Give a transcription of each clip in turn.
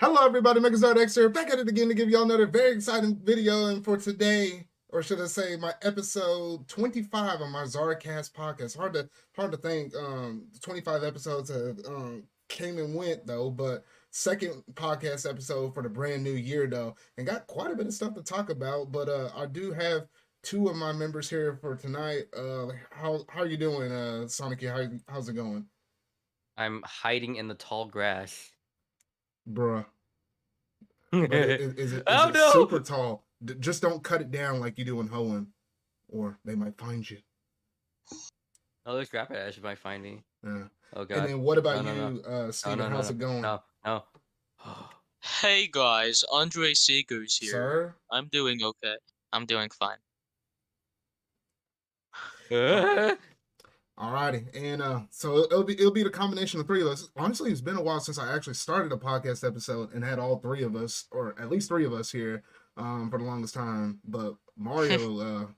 Hello everybody, MegaZardX here, back at it again to give y'all another very exciting video. And for today, or should I say my episode 25 of my ZardCast podcast. Hard to think 25 episodes have came and went though, but second podcast episode for the brand new year though, and got quite a bit of stuff to talk about. But I do have two of my members here for tonight. How you doing, Sanikyu? How's it going? I'm hiding in the tall grass. Bruh. But is Oh it no! super tall? Just don't cut it down like you do in Hoenn, or they might find you. Oh, there's Rapidash might find me. Yeah. Oh god. And then what about No. you, No, Steven? no, no, How's no. it going? No. Hey guys, Andre Seegers here. Sir? I'm doing okay. I'm doing fine. Alrighty, and so it'll be the combination of three of us. Honestly, it's been a while since I actually started a podcast episode and had all three of us, or at least three of us here, for the longest time. But Mario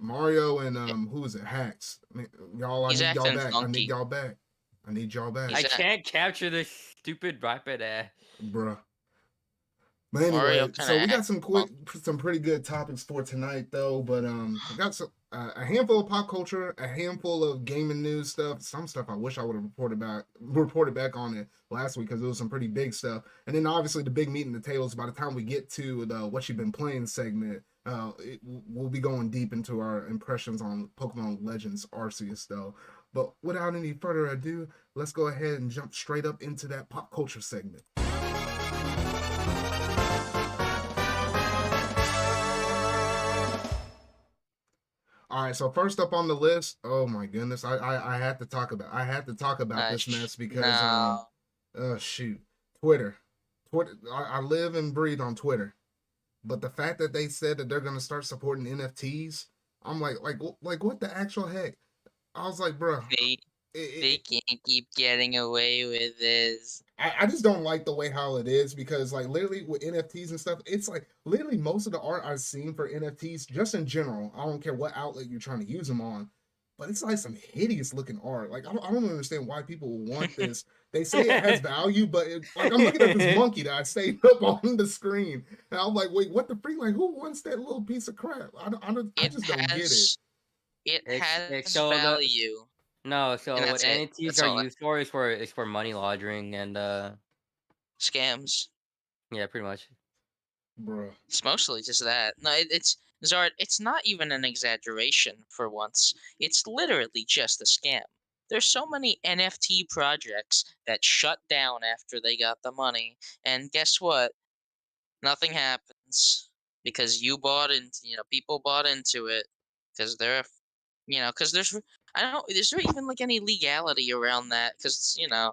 and who is it? Hacks. I need y'all back. I need y'all back. I can't capture this stupid Rapidash. Bruh. But anyway, so we got some pretty good topics for tonight, though. But we got a handful of pop culture, a handful of gaming news stuff. Some stuff I wish I would have reported back on it last week because it was some pretty big stuff. And then obviously the big meat in the tables. By the time we get to the what you've been playing segment, we'll be going deep into our impressions on Pokemon Legends Arceus, though. But without any further ado, let's go ahead and jump straight up into that pop culture segment. All right, so first up on the list, oh my goodness, I had to talk about this mess because shoot, Twitter, I live and breathe on Twitter, but the fact that they said that they're gonna start supporting NFTs, I'm like what the actual heck? I was like, bro, they can't keep getting away with this. I just don't like the way how it is because like literally with NFTs and stuff, it's like literally most of the art I've seen for NFTs, just in general, I don't care what outlet you're trying to use them on, but it's like some hideous looking art. Like I don't understand why people want this. They say it has value, but like I'm looking at this monkey that I stayed up on the screen, and I'm like, wait, what the freak? Like who wants that little piece of crap? I just don't get it. It has value. No, so what NFTs are used for is for money laundering and scams. Yeah, pretty much. Bruh. It's mostly just that. No, it's Zard. It's not even an exaggeration for once. It's literally just a scam. There's so many NFT projects that shut down after they got the money, and guess what? Nothing happens because people bought into it because is there even like any legality around that? Because I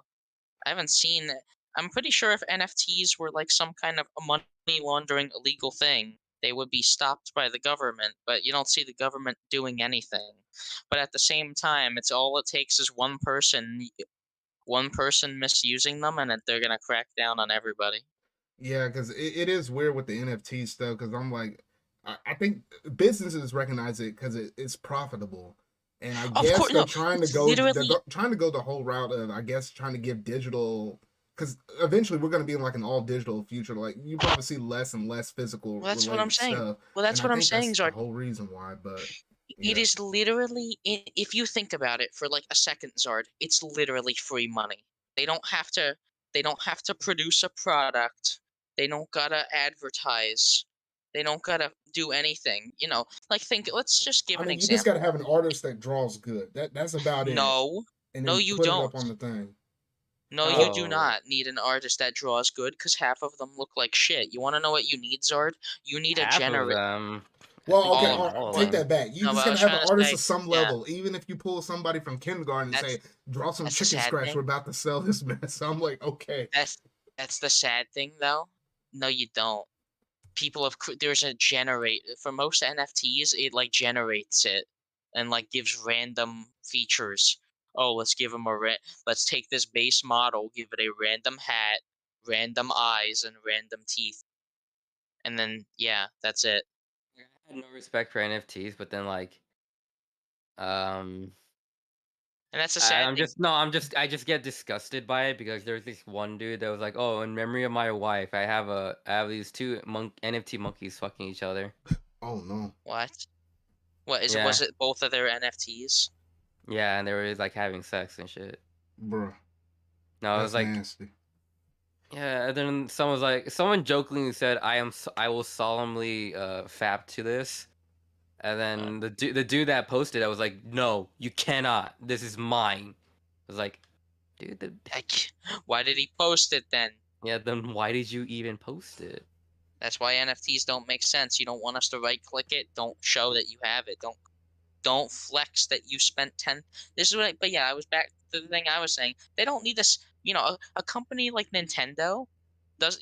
haven't seen. I'm pretty sure if NFTs were like some kind of a money laundering illegal thing, they would be stopped by the government. But you don't see the government doing anything. But at the same time, all it takes is one person misusing them, and they're gonna crack down on everybody. Yeah, because it is weird with the NFT stuff. Because I'm like, I think businesses recognize it because it's profitable, and I guess they're trying to go the whole route of trying to give digital. Because eventually we're going to be in like an all digital future. Like you probably see less and less physical. Well, that's what I'm saying. Stuff. Well, that's what I'm saying, Zard. The whole reason why, but yeah. It is literally, if you think about it for like a second, Zard, it's literally free money. They don't have to produce a product. They don't gotta advertise. They don't gotta do anything. Let's just give an example. You just gotta have an artist that draws good. That's about it. No, you put don't. It up on the thing. No, you do not need an artist that draws good because half of them look like shit. You want to know what you need, Zard? You need a generator. Well, okay, take that back. You just gotta have an artist of some level. Even if you pull somebody from kindergarten and say, draw some chicken scratch, we're about to sell this mess. So I'm like, okay. That's the sad thing, though. No, you don't. There's a generate for most NFTs. It like generates it and like gives random features. Oh, let's give them let's take this base model, give it a random hat, random eyes, and random teeth. And then, yeah, that's it. I had no respect for NFTs, but then, like, And that's a sad thing. I just get disgusted by it because there's this one dude that was like, "Oh, in memory of my wife, I have these two NFT monkeys fucking each other." Oh no. What? What is it? Yeah, Was it both of their NFTs? yeah, and they were like having sex and shit. Bruh. No, it was That's like, nasty. yeah. And then someone jokingly said, I will solemnly fap to this." And then the dude that posted, I was like, "No, you cannot. This is mine." I was like, dude, Why did he post it then? yeah. Then why did you even post it? That's why NFTs don't make sense. You don't want us to right click it. Don't show that you have it. Don't flex that you spent 10. This is what. But yeah, I was back to the thing I was saying. They don't need this. A company like Nintendo does.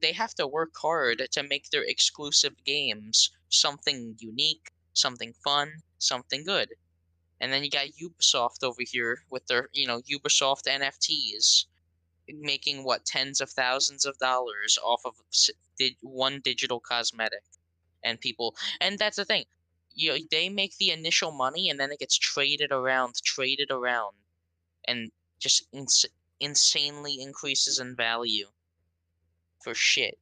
They have to work hard to make their exclusive games something unique, something fun, something good. And then you got Ubisoft over here with their, Ubisoft NFTs making what tens of thousands of dollars off of one digital cosmetic, and that's the thing. They make the initial money and then it gets traded around, and just insanely increases in value for shit.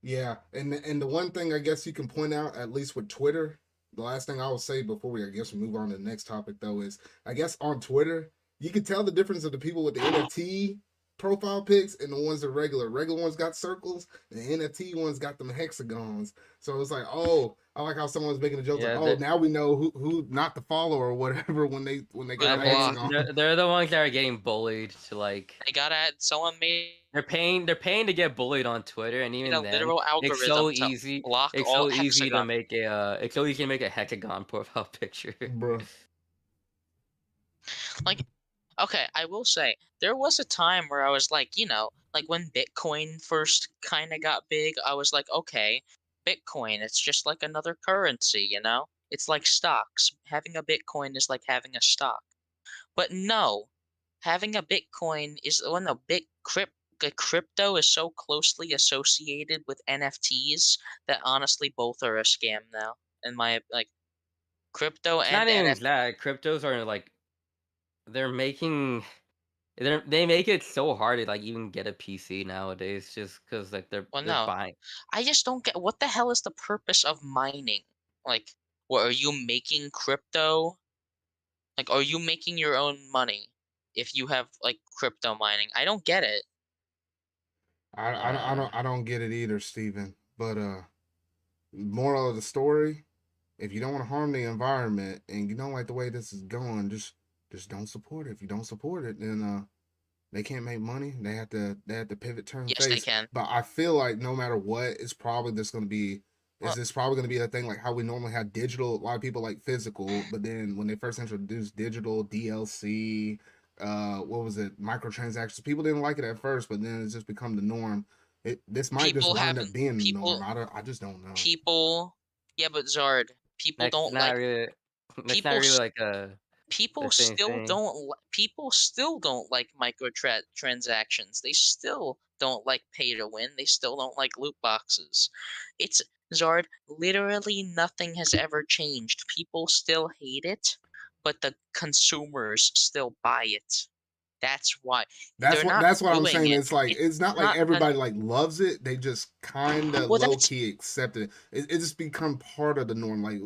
Yeah, and the one thing I guess you can point out, at least with Twitter, the last thing I will say before I guess we move on to the next topic though is I guess on Twitter you can tell the difference of the people with the NFT profile pics and the ones that are regular. Regular ones got circles, and the NFT ones got them hexagons. So it's like, oh, I like how someone was making a joke like, oh, now we know who not to follow or whatever when they got a hexagon. They're the ones that are getting bullied to like. They got at someone made. They're paying to get bullied on Twitter, and even then, literal algorithm it's so easy. Block it's all so easy hexagon. to make it's so easy to make a hexagon profile picture, bro. Like, okay, I will say there was a time where I was like, like when Bitcoin first kind of got big, I was like, okay, Bitcoin, it's just like another currency, It's like stocks. Having a Bitcoin is like having a stock. But no, having a Bitcoin is when crypto is so closely associated with NFTs that honestly both are a scam now. In my crypto it's and not even NFT. that. Cryptos are like they're making. They make it so hard to like even get a PC nowadays, just because like they're Well, they're no, buying. I just don't get what the hell is the purpose of mining? Like, what are you making crypto? Like, are you making your own money if you have like crypto mining? I don't get it. I don't get it either, Steven. But moral of the story, if you don't want to harm the environment and you don't like the way this is going, just don't support it. If you don't support it, then they can't make money. They have to pivot, turn Yes, they face. can. But I feel like no matter what, it's probably just gonna be. Is this probably going to be a thing like how we normally have digital? A lot of people like physical, but then when they first introduced digital DLC, what was it, microtransactions? People didn't like it at first, but then it's just become the norm. This might just wind up being the norm. I just don't know. Yeah, but Zard, people don't like. That's not really like a. People still don't like microtransactions. They still don't like pay to win. They still don't like loot boxes. It's Zard, literally nothing has ever changed. People still hate it, but the consumers still buy it. That's why That's what I'm saying. It's like it's not like everybody like loves it. They just kind of low key accept it. It just become part of the norm. Like you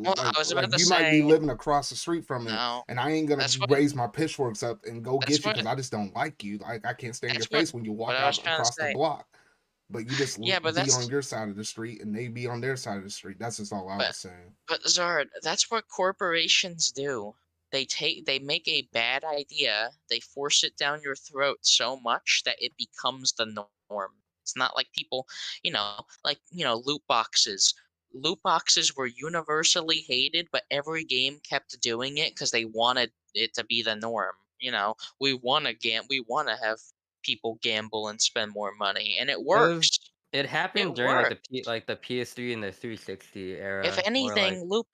might be living across the street from it, and I ain't gonna raise my pitchforks up and go get you because I just don't like you. Like I can't stand your face when you walk out across the block. But you just be on your side of the street and they be on their side of the street. That's just all I was saying. But Zard, that's what corporations do. They make a bad idea, they force it down your throat so much that it becomes the norm. It's not like people, loot boxes. Loot boxes were universally hated, but every game kept doing it because they wanted it to be the norm. We want to have people gamble and spend more money, and it works. It happened during like the PS3 and the 360 era. If anything, loot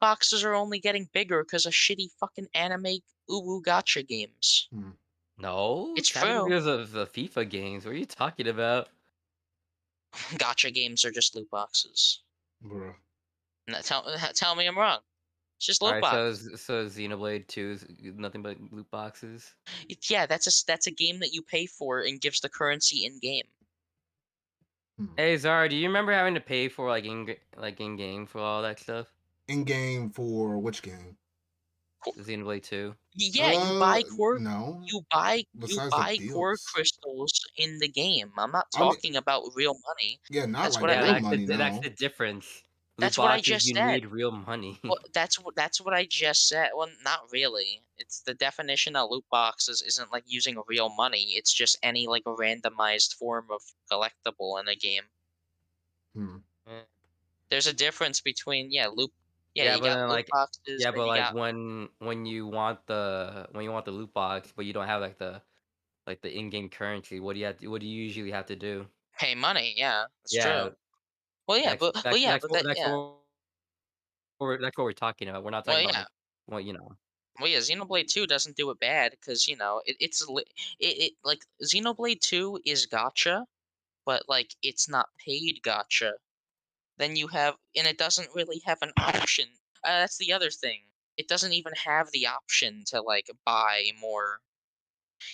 boxes are only getting bigger because of shitty fucking anime uwu gacha games. No, it's true. Because of the FIFA games. What are you talking about? Gacha games are just loot boxes. Bro. Tell me I'm wrong. It's just All loot right, so box. Xenoblade 2 is nothing but loot boxes. Yeah, that's a game that you pay for and gives the currency in game. Hmm. Hey Zara, do you remember having to pay for in game for all that stuff? In game for which game? Xenoblade 2. Yeah, you buy core No. you buy you Besides the buy core deals. crystals in the game. I'm not I mean, talking about real money. yeah, not That's like what I Yeah, real like. money. that's No. the difference. Loot That's what I boxes, just you said. need real money. Well, that's what I just said. Well, not really. It's the definition of loot boxes isn't like using real money. It's just any like a randomized form of collectible in a game. Hmm. Eh. There's a difference between loot. Yeah, Yeah, you but got then loot boxes, yeah, then but you like got when you want the loot box, but you don't have the in-game currency, what do you usually have to do? pay money. Yeah, that's Yeah, true. Well, yeah, that's but that's yeah, that's but what that that's yeah. what that's what we're talking about. We're not Well, talking about yeah. like well. Well, yeah, Xenoblade 2 doesn't do it bad because, like Xenoblade 2 is gotcha, but like it's not paid gotcha. Then you have, and it doesn't really have an option. That's the other thing. It doesn't even have the option to like buy more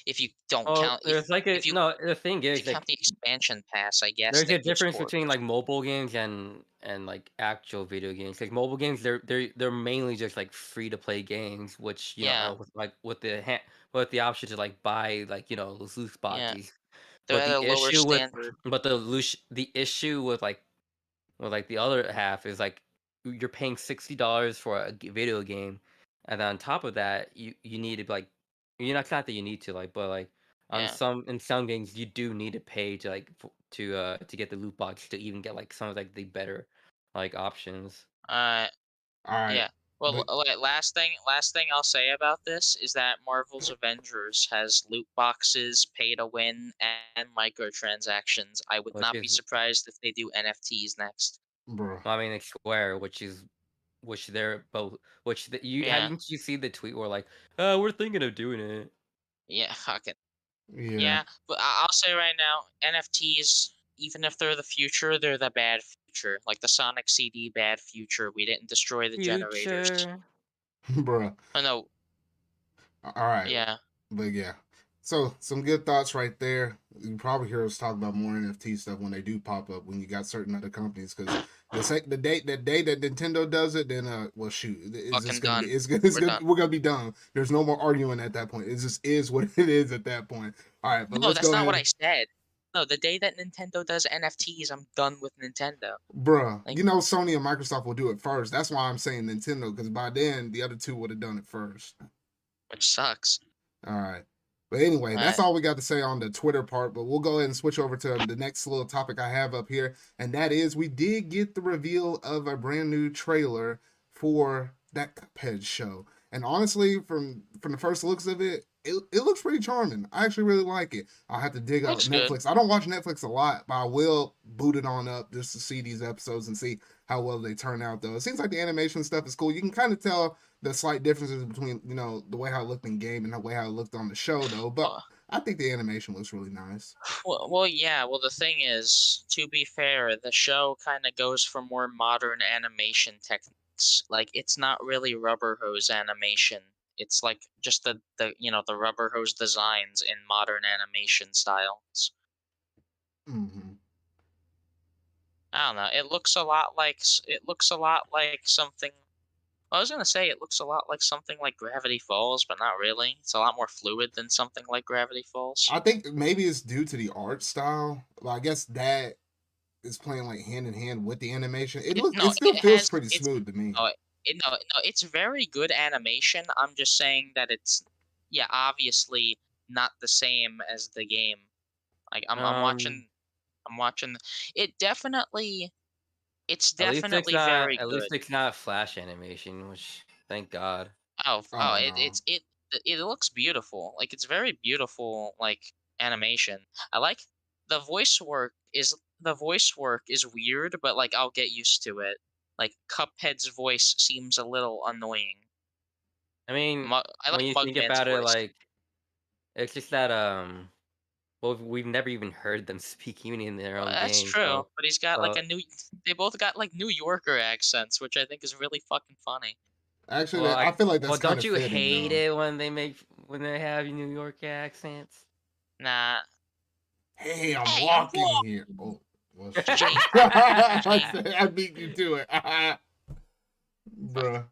if you don't Oh, count there's like a if you no, the thing if you is count like the expansion pass, I guess there's a that gives difference between cores. like mobile games and like actual video games. Like mobile games, they're mainly just like free to play games, which Yeah, are with the option to like buy those loot yeah. boxes. They're But at a the lower issue with standard. the issue with the other half is like you're paying $60 for a video game, and then on top of that, you need to like it's not that you need to but like Yeah. in some games you do need to pay to to get the loot box to even get like some of like the better like options. Uh, All right. Yeah. Well, But last thing I'll say about this is that Marvel's Avengers has loot boxes, pay to win, and microtransactions. I would Which not be is surprised if they do NFTs next. bro. I mean it's Square, which they're both you Yeah. didn't you see the tweet where like we're thinking of doing it. Yeah, fuck it. Yeah. Yeah, but I'll say right now, NFTs, even if they're the future, they're the bad future. Like the Sonic CD bad future. We didn't destroy the generators. Future. Bro. Oh no, All right. yeah. But yeah. So some good thoughts right there. You probably hear us talk about more NFT stuff when they do pop up when you got certain other companies because the day that Nintendo does it, then well shoot, it's Fucking just gonna be done. it's We're gonna done. we're gonna be done. There's no more arguing at that point. It just is what it is at that point. All right, but No, let's that's go not what I ahead. said. No, the day that Nintendo does NFTs, I'm done with Nintendo. Bruh, Like, you know Sony and Microsoft will do it first. That's why I'm saying Nintendo, because by then the other two would have done it first. which sucks. All right. But anyway, that's But all we got to say on the Twitter part. But we'll go ahead and switch over to the next little topic I have up here. And that is we did get the reveal of a brand new trailer for that Cuphead show. And honestly, from the first looks of it, it looks pretty charming. I actually really like it. I'll have to dig out looks good. Netflix. I don't watch Netflix a lot, but I will boot it on up just to see these episodes and see how well they turn out, though. It seems like the animation stuff is cool. You can kind of tell the slight differences between the way how it looked in game and the way how it looked on the show though. But Uh, I think the animation looks really nice. well, yeah. Well, the thing is, to be fair, the show kind of goes for more modern animation techniques. Like, it's not really rubber hose animation. It's like just the rubber hose designs in modern animation styles. Mm-hmm. I don't know. It looks a lot like something. I was gonna say it looks a lot like something like Gravity Falls, but not really. It's a lot more fluid than something like Gravity Falls. I think maybe it's due to the art style. Well, I guess that is playing like hand in hand with the animation. No, It still it feels has pretty it's smooth to me. no, no, it's very good animation. I'm just saying that it's yeah, obviously not the same as the game. Like Um, I'm watching it definitely it's definitely very at good. least it's not Flash animation, which thank God. Oh, Oh no. it looks beautiful. Like it's very beautiful like animation. I like the voice work is weird, but like I'll get used to it. Like Cuphead's voice seems a little annoying. I mean, I when like you think Mugman's about it, voice. like it's just that well, we've never even heard them speak even in their Well, own that's game, true, but he's got like so a new they both got like New Yorker accents, which I think is really fucking funny. Actually, I feel like that's kind don't of you fitting, hate though. it when they have New York accents? Nah. Hey, I'm walking here. Oh, well, Jane. I beat you to it, bruh.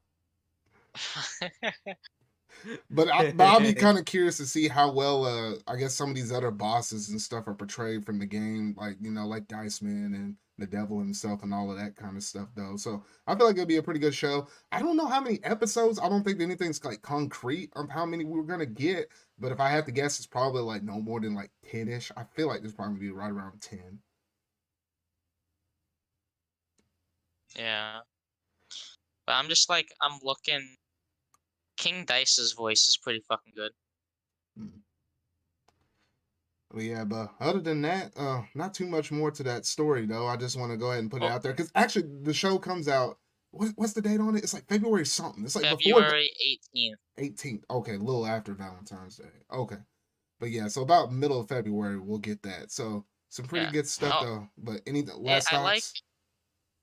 But I'll be kind of curious to see how well, I guess some of these other bosses and stuff are portrayed from the game, like like Dice Man and the Devil himself and all of that kind of stuff, though. So I feel like it'll be a pretty good show. I don't know how many episodes. I don't think anything's like concrete of how many we're gonna get. But if I had to guess, it's probably like no more than like 10-ish. I feel like there's probably be right around 10. Yeah. But I'm just like, I'm looking. King Dice's voice is pretty fucking good. Well, yeah, but other than that, not too much more to that story, though. I just want to go ahead and put it out there because actually the show comes out. What's the date on it? It's like February something. It's like February 18th. 18th. Okay, a little after Valentine's Day. Okay, but yeah, so about middle of February we'll get that. So some pretty good stuff though. But any last thoughts?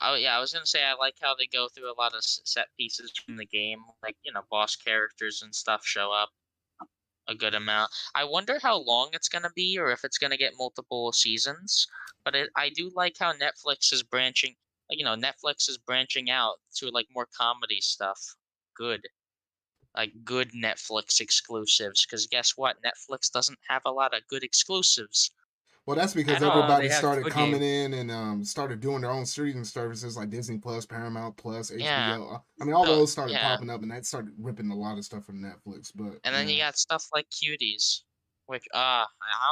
Oh yeah, I was gonna say I like how they go through a lot of set pieces from the game, like boss characters and stuff show up a good amount. I wonder how long it's gonna be, or if it's gonna get multiple seasons. But I do like how Netflix is branching. Like Netflix is branching out to like more comedy stuff. Good, like good Netflix exclusives. Because guess what? Netflix doesn't have a lot of good exclusives. Well, that's because everybody they have started Squid coming Game. in and started doing their own streaming services like Disney Plus, Paramount Plus, Yeah. HBO. I mean, all So, those started yeah. popping up, and that started ripping a lot of stuff from Netflix. But And then you got stuff like Cuties, which I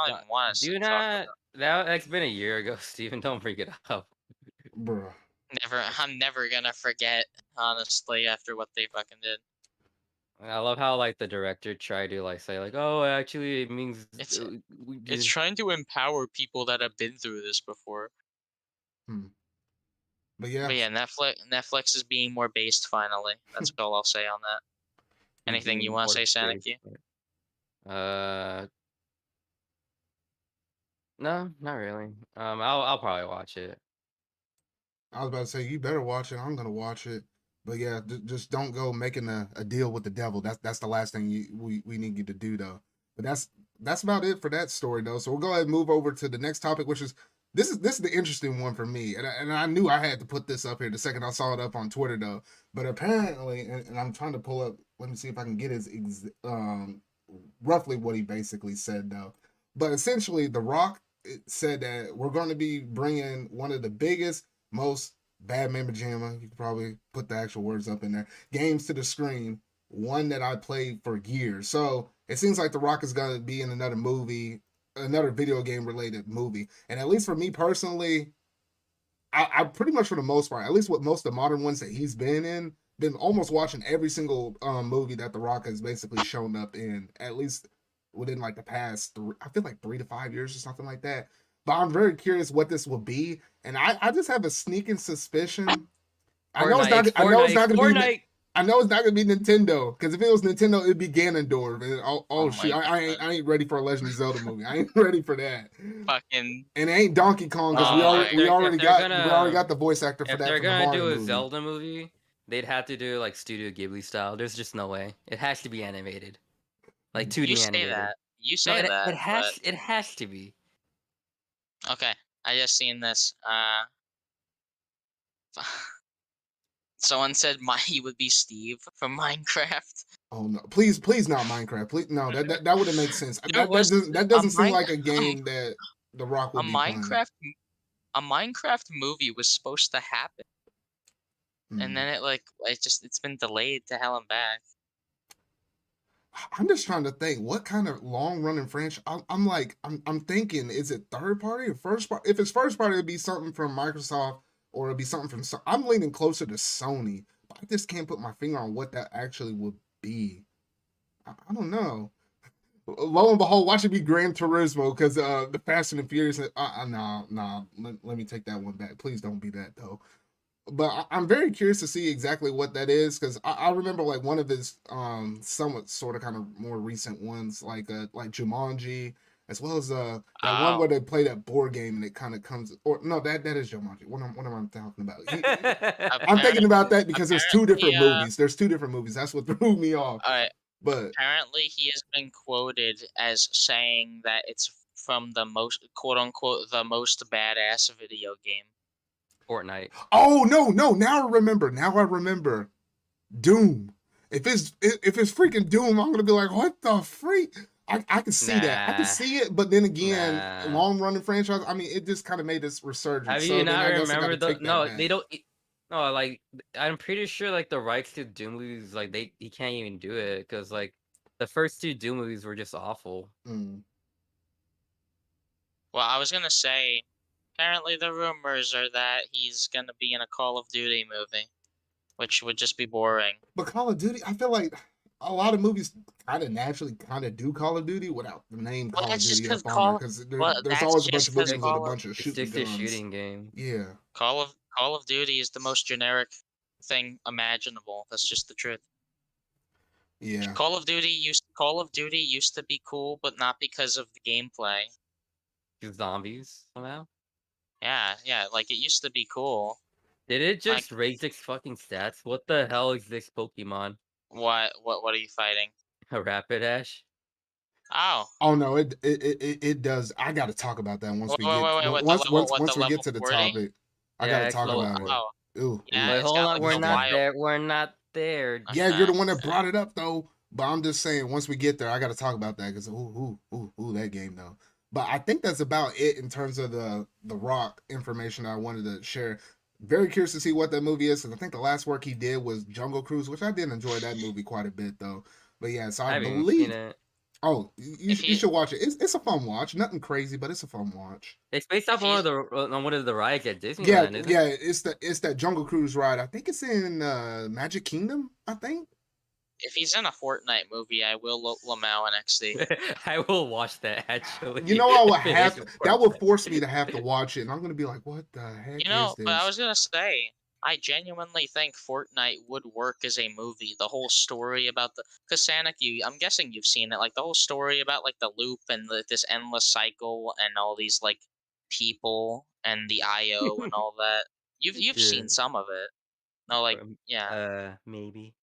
don't even want to Do talk not. That's been a year ago, Steven. Don't bring it up. Bruh. I'm never gonna forget, honestly, after what they fucking did. I love how like the director tried to like say like, oh, actually it means It's trying to empower people that have been through this before. But yeah, Netflix is being more based finally. That's all I'll say on that. Anything you want to say, Sanikyu? No, not really. I'll probably watch it. I was about to say you better watch it. I'm gonna watch it. But yeah, just don't go making a deal with the devil. That's the last thing we need you to do, though. But that's about it for that story, though. So we'll go ahead and move over to the next topic, which is this is the interesting one for me, and I knew I had to put this up here the second I saw it up on Twitter, though. But apparently, and I'm trying to pull up. Let me see if I can get his roughly what he basically said, though. But essentially, The Rock said that we're going to be bringing one of the biggest, most bad mamma jamma, you could probably put the actual words up in there, games to the screen, one that I played for years. So it seems like The Rock is going to be in another movie, another video game related movie. And at least for me personally, I pretty much for the most part, at least with most of the modern ones that he's been in, been almost watching every single movie that The Rock has basically shown up in, at least within like the past, I feel like 3 to 5 years or something like that. But I'm very curious what this will be, and I just have a sneaking suspicion. I know it's not going to be Nintendo, because if it was Nintendo, it'd be Ganondorf. And shit, I ain't ready for a Legend of Zelda movie. I ain't ready for that. Fucking. And it ain't Donkey Kong, because we already got the voice actor for that. If they're gonna do a Zelda movie, they'd have to do like Studio Ghibli style. There's just no way. It has to be animated, like 2D animated. You say that. It has to be. Okay, I just seen this. Someone said he would be Steve from Minecraft. Oh no! Please not Minecraft. Please no. That wouldn't make sense. That doesn't seem like a game that The Rock would be playing. A Minecraft movie was supposed to happen, and then it's been delayed to hell and back. I'm just trying to think what kind of long running franchise. I'm thinking, is it third party or first party? If it's first party, it'd be something from Microsoft or it'd be something from. I'm leaning closer to Sony, but I just can't put my finger on what that actually would be. I don't know. Lo and behold, watch it be Gran Turismo, because the Fast and the Furious. No. Let me take that one back. Please don't be that though. But I'm very curious to see exactly what that is, because I remember like one of his somewhat sort of kind of more recent ones, like Jumanji as well as that one where they play that board game and it kind of comes. Or no, that is Jumanji. What am I talking about? I'm thinking about that because there's two different movies. There's two different movies. That's what threw me off. All right. But apparently, he has been quoted as saying that it's from the most quote unquote the most badass video game. Fortnite. Oh no! Now I remember. Doom. If it's freaking Doom, I'm gonna be like, what the freak? I can see that. I can see it, but then again, long running franchise. I mean, it just kind of made this resurgence. Have you not remembered the? No, they don't. No, like I'm pretty sure like the rights to Doom movies, like he can't even do it because like the first two Doom movies were just awful. Mm. Well, I was gonna say, apparently the rumors are that he's gonna be in a Call of Duty movie, which would just be boring. But Call of Duty, I feel like a lot of movies kind of naturally do Call of Duty without the name Call of Duty up on there because there's always a bunch of movies with a bunch of shooting guns. It's a shooting game. Yeah. Call of Duty is the most generic thing imaginable. That's just the truth. Yeah. Call of Duty used to be cool, but not because of the gameplay. Zombies somehow. Yeah, like it used to be cool. Did it just raise its fucking stats? What the hell is this Pokemon? What are you fighting? A Rapidash? Oh no, it does. I got to talk about that once we get to the topic. I got to talk about it. Ooh. Yeah, wait, hold on, we're not there. We're not there. Yeah, you're the one that brought it up though. But I'm just saying, once we get there, I got to talk about that because ooh, that game though. But I think that's about it in terms of the Rock information I wanted to share. Very curious to see what that movie is, because I think the last work he did was Jungle Cruise, which I did enjoy that movie quite a bit though. But yeah, so I believe. Oh, you should watch it. It's a fun watch. Nothing crazy, but it's a fun watch. It's based off one of the rides at Disneyland. Yeah, it's that Jungle Cruise ride. I think it's in Magic Kingdom. I think. If he's in a Fortnite movie, I will Lamau and XD. I will watch that actually. You know, I would have to, that would force me to have to watch it, and I'm gonna be like, "What the heck?" You know, but I was gonna say, I genuinely think Fortnite would work as a movie. The whole story about because Sanikyu, I'm guessing you've seen it. Like the whole story about like the loop and this endless cycle and all these like people and the IO and all that. You've seen some of it. No, like maybe.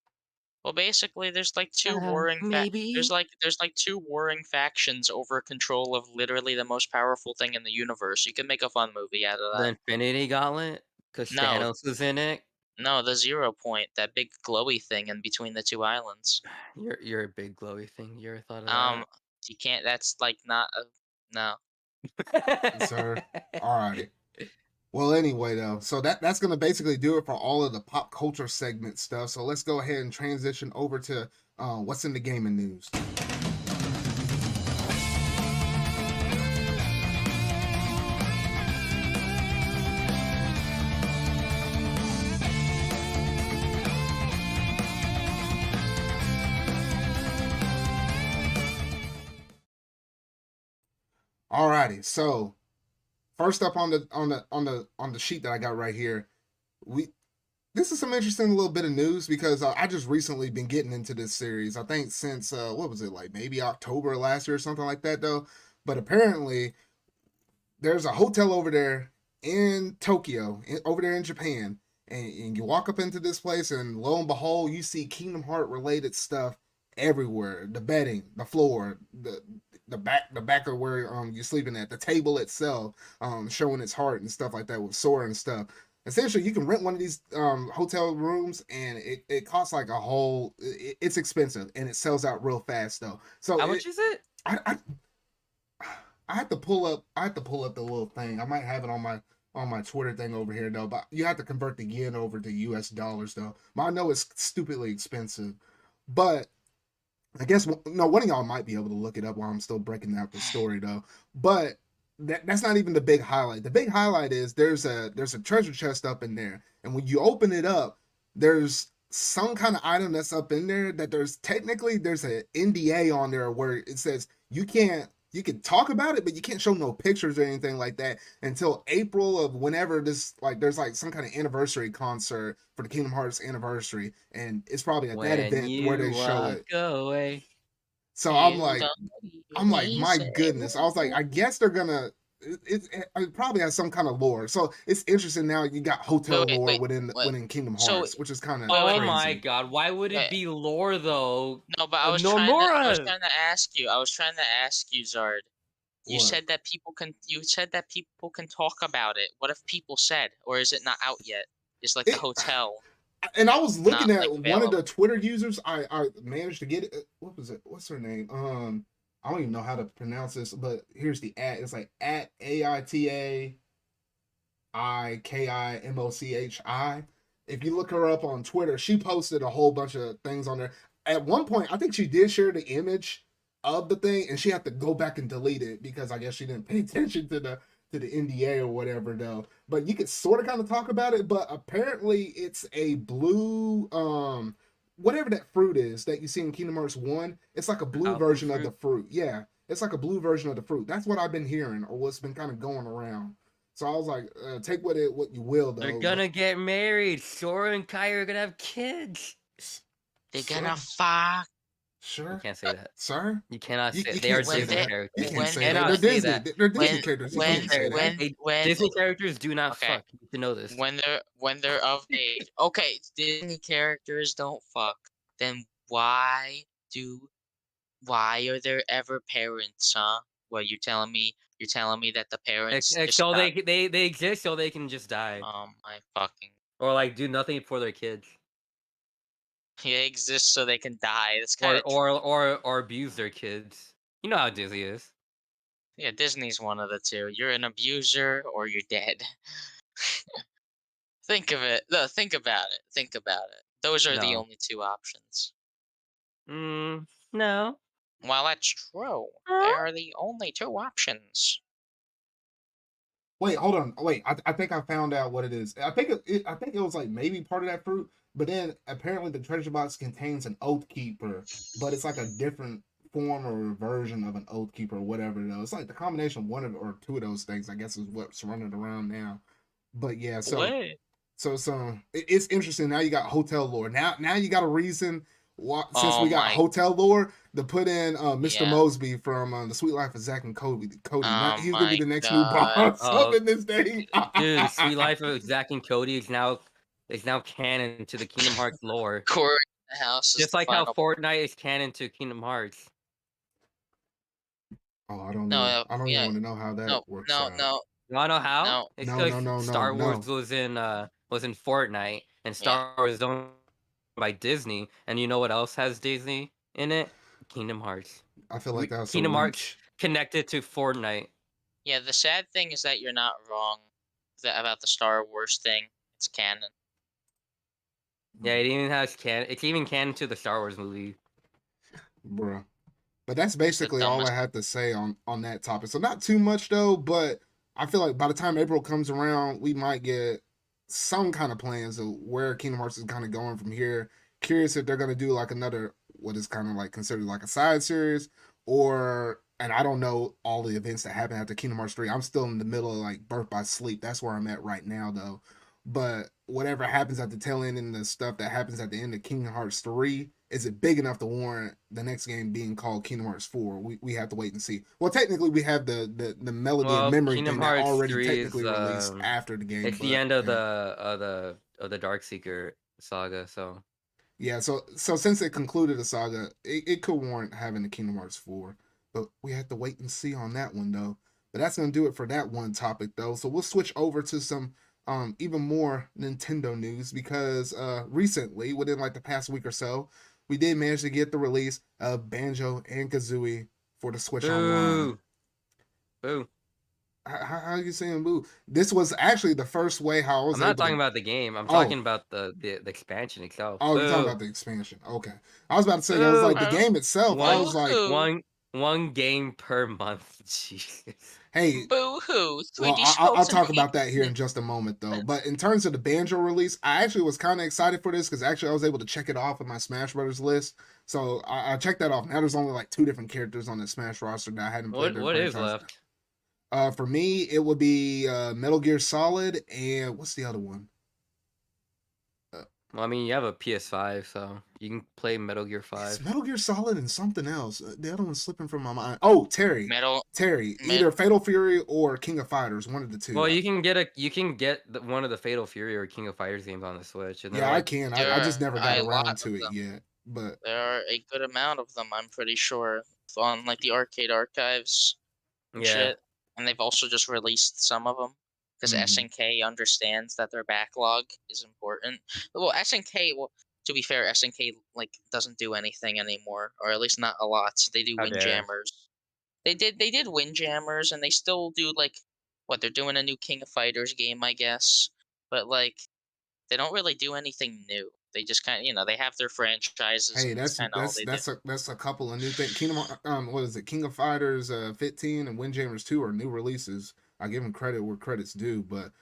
Well, basically, there's like two warring there's like two warring factions over control of literally the most powerful thing in the universe. You can make a fun movie out of that. The Infinity Gauntlet, because Thanos was in it. No, the 0 point, that big glowy thing in between the two islands. You're a big glowy thing. You ever thought of that? You can't. That's like not no. Sir, all right. Well, anyway, though, so that's going to basically do it for all of the pop culture segment stuff. So let's go ahead and transition over to what's in the gaming news. Alrighty, so first up on the sheet that I got right here, this is some interesting little bit of news because I just recently been getting into this series. I think since what was it, like maybe October last year or something like that though. But apparently there's a hotel over there in Tokyo, over there in Japan, and you walk up into this place and lo and behold, you see Kingdom Hearts related stuff everywhere. The bedding, the floor, the back of where you're sleeping at, the table itself, showing its heart and stuff like that with Sora and stuff. Essentially, you can rent one of these hotel rooms, and it costs like a whole. It's expensive, and it sells out real fast though. So how much is it? I have to pull up. The little thing. I might have it on my Twitter thing over here though. But you have to convert the yen over to US dollars though. But I know it's stupidly expensive, but. I guess one of y'all might be able to look it up while I'm still breaking out the story though. But that's not even the big highlight. The big highlight is there's a treasure chest up in there, and when you open it up, there's some kind of item that's up in there that there's an NDA on there where it says you can talk about it, but you can't show no pictures or anything like that until April of whenever this, like, there's like some kind of anniversary concert for the Kingdom Hearts anniversary, and it's probably at that event where they show it. Away. So I'm like, my goodness. I was like, I guess they're gonna. It probably has some kind of lore. So it's interesting now. You got hotel lore within Kingdom Hearts, which is kind of. Oh crazy. my god! Why would it be lore though? No, but I was trying to ask you. I was trying to ask you, Zard. You said that people can. You said that people can talk about it. What if people said, or is it not out yet? It's like the hotel. And I was looking at one of the Twitter users. I managed to get it. What was it? What's her name? I don't even know how to pronounce this, but here's the @ It's like @ AITAIKIMOCHI. If you look her up on Twitter, she posted a whole bunch of things on there. At one point, I think she did share the image of the thing, and she had to go back and delete it because I guess she didn't pay attention to the NDA or whatever though. But you could sort of kind of talk about it, but apparently it's a blue whatever that fruit is that you see in Kingdom Hearts 1, it's like a blue version of the fruit. Yeah, it's like a blue version of the fruit. That's what I've been hearing, or what's been kind of going around. So I was like, take what you will, though. They're gonna get married. Sora and Kai are gonna have kids. They're gonna fuck. Sure. You can't say that. Sir? You cannot say they are Disney characters. You can't say that. They're Disney. They're Disney characters. You can't say that. Disney characters do not fuck. You need to know this. When they're of age. Okay, Disney characters don't fuck. Then why are there ever parents, huh? Well, you're telling me that the parents so they exist so they can just die. Oh my fucking. Or like do nothing for their kids. They exist so they can die. This kind or abuse their kids. You know how Disney is. Yeah, Disney's one of the two. You're an abuser or you're dead. Think of it. No, think about it. Those are the only two options. No. Well, that's true. They are the only two options. Wait, hold on. Wait, I think I found out what it is. I think it was like maybe part of that fruit, but then apparently the treasure box contains an oath keeper, but it's like a different form or version of an oath keeper or whatever though. It's like the combination of one or two of those things, I guess, is what's running around now. But yeah, so it's interesting. Now you got hotel lore. Now you got a reason since we got hotel lore to put in Mr. Mosby from The Sweet Life of Zack and Cody. He's gonna be the next new boss up in this thing. Dude, The Sweet Life of Zack and Cody is now canon to the Kingdom Hearts lore. Corey in the house. Just like how Fortnite is canon to Kingdom Hearts. Oh, I don't know. I don't even want to know how that works. No. You wanna know how? No. It's because Star Wars was in Fortnite, and Star Wars is owned by Disney, and you know what else has Disney in it? Kingdom Hearts. I feel like that's Kingdom Hearts connected to Fortnite. Yeah, the sad thing is that you're not wrong about the Star Wars thing. It's canon. Yeah, it even has canon. It's even canon to the Star Wars movie. Bruh. But that's basically all I had to say on that topic. So not too much though, but I feel like by the time April comes around, we might get some kind of plans of where Kingdom Hearts is kind of going from here. Curious if they're going to do like another, what is kind of like considered like a side series, and I don't know all the events that happen after Kingdom Hearts 3. I'm still in the middle of like Birth by Sleep. That's where I'm at right now though. But whatever happens at the tail end and the stuff that happens at the end of Kingdom Hearts 3, is it big enough to warrant the next game being called Kingdom Hearts 4? We have to wait and see. Well, technically we have the Melody of Memory Kingdom thing Hearts that already 3 technically released after the game. It's the end of the Darkseeker saga, so. Yeah, so since it concluded the saga, it could warrant having the Kingdom Hearts 4. But we have to wait and see on that one though. But that's gonna do it for that one topic though. So we'll switch over to some even more Nintendo news, because recently, within like the past week or so, we did manage to get the release of Banjo and Kazooie for the Switch Online. Boo. How are you saying boo? This was actually the first way how I was. I'm not talking about the game. I'm talking about the expansion itself. Oh, you're talking about the expansion. Okay. I was about to say, I was like, the game itself, I was like... One game per month. Jesus. Hey, boo-hoo. Well, I'll talk about that here in just a moment, though. But in terms of the Banjo release, I actually was kind of excited for this because actually I was able to check it off on my Smash Brothers list. So I checked that off. Now there's only like 2 different characters on the Smash roster that I hadn't played. What is left? For me, it would be Metal Gear Solid and what's the other one? Well, I mean, you have a PS5, so you can play Metal Gear It's 5. Metal Gear Solid and something else. The other one's slipping from my mind. Oh, Terry. Either Fatal Fury or King of Fighters, one of the two. Well, you can get one of the Fatal Fury or King of Fighters games on the Switch. And yeah, I can. I just never got around to it yet. But there are a good amount of them, I'm pretty sure, on like the arcade archives and shit. And they've also just released some of them because SNK understands that their backlog is important. Well, SNK, to be fair, SNK like doesn't do anything anymore, or at least not a lot. They do Windjammers. They did Windjammers, and they still do like what they're doing a new King of Fighters game, I guess. But like, they don't really do anything new. They just kind of, they have their franchises. Hey, that's a couple of new things. What is it? King of Fighters 15 and Windjammers 2 are new releases. I give them credit where credit's due, but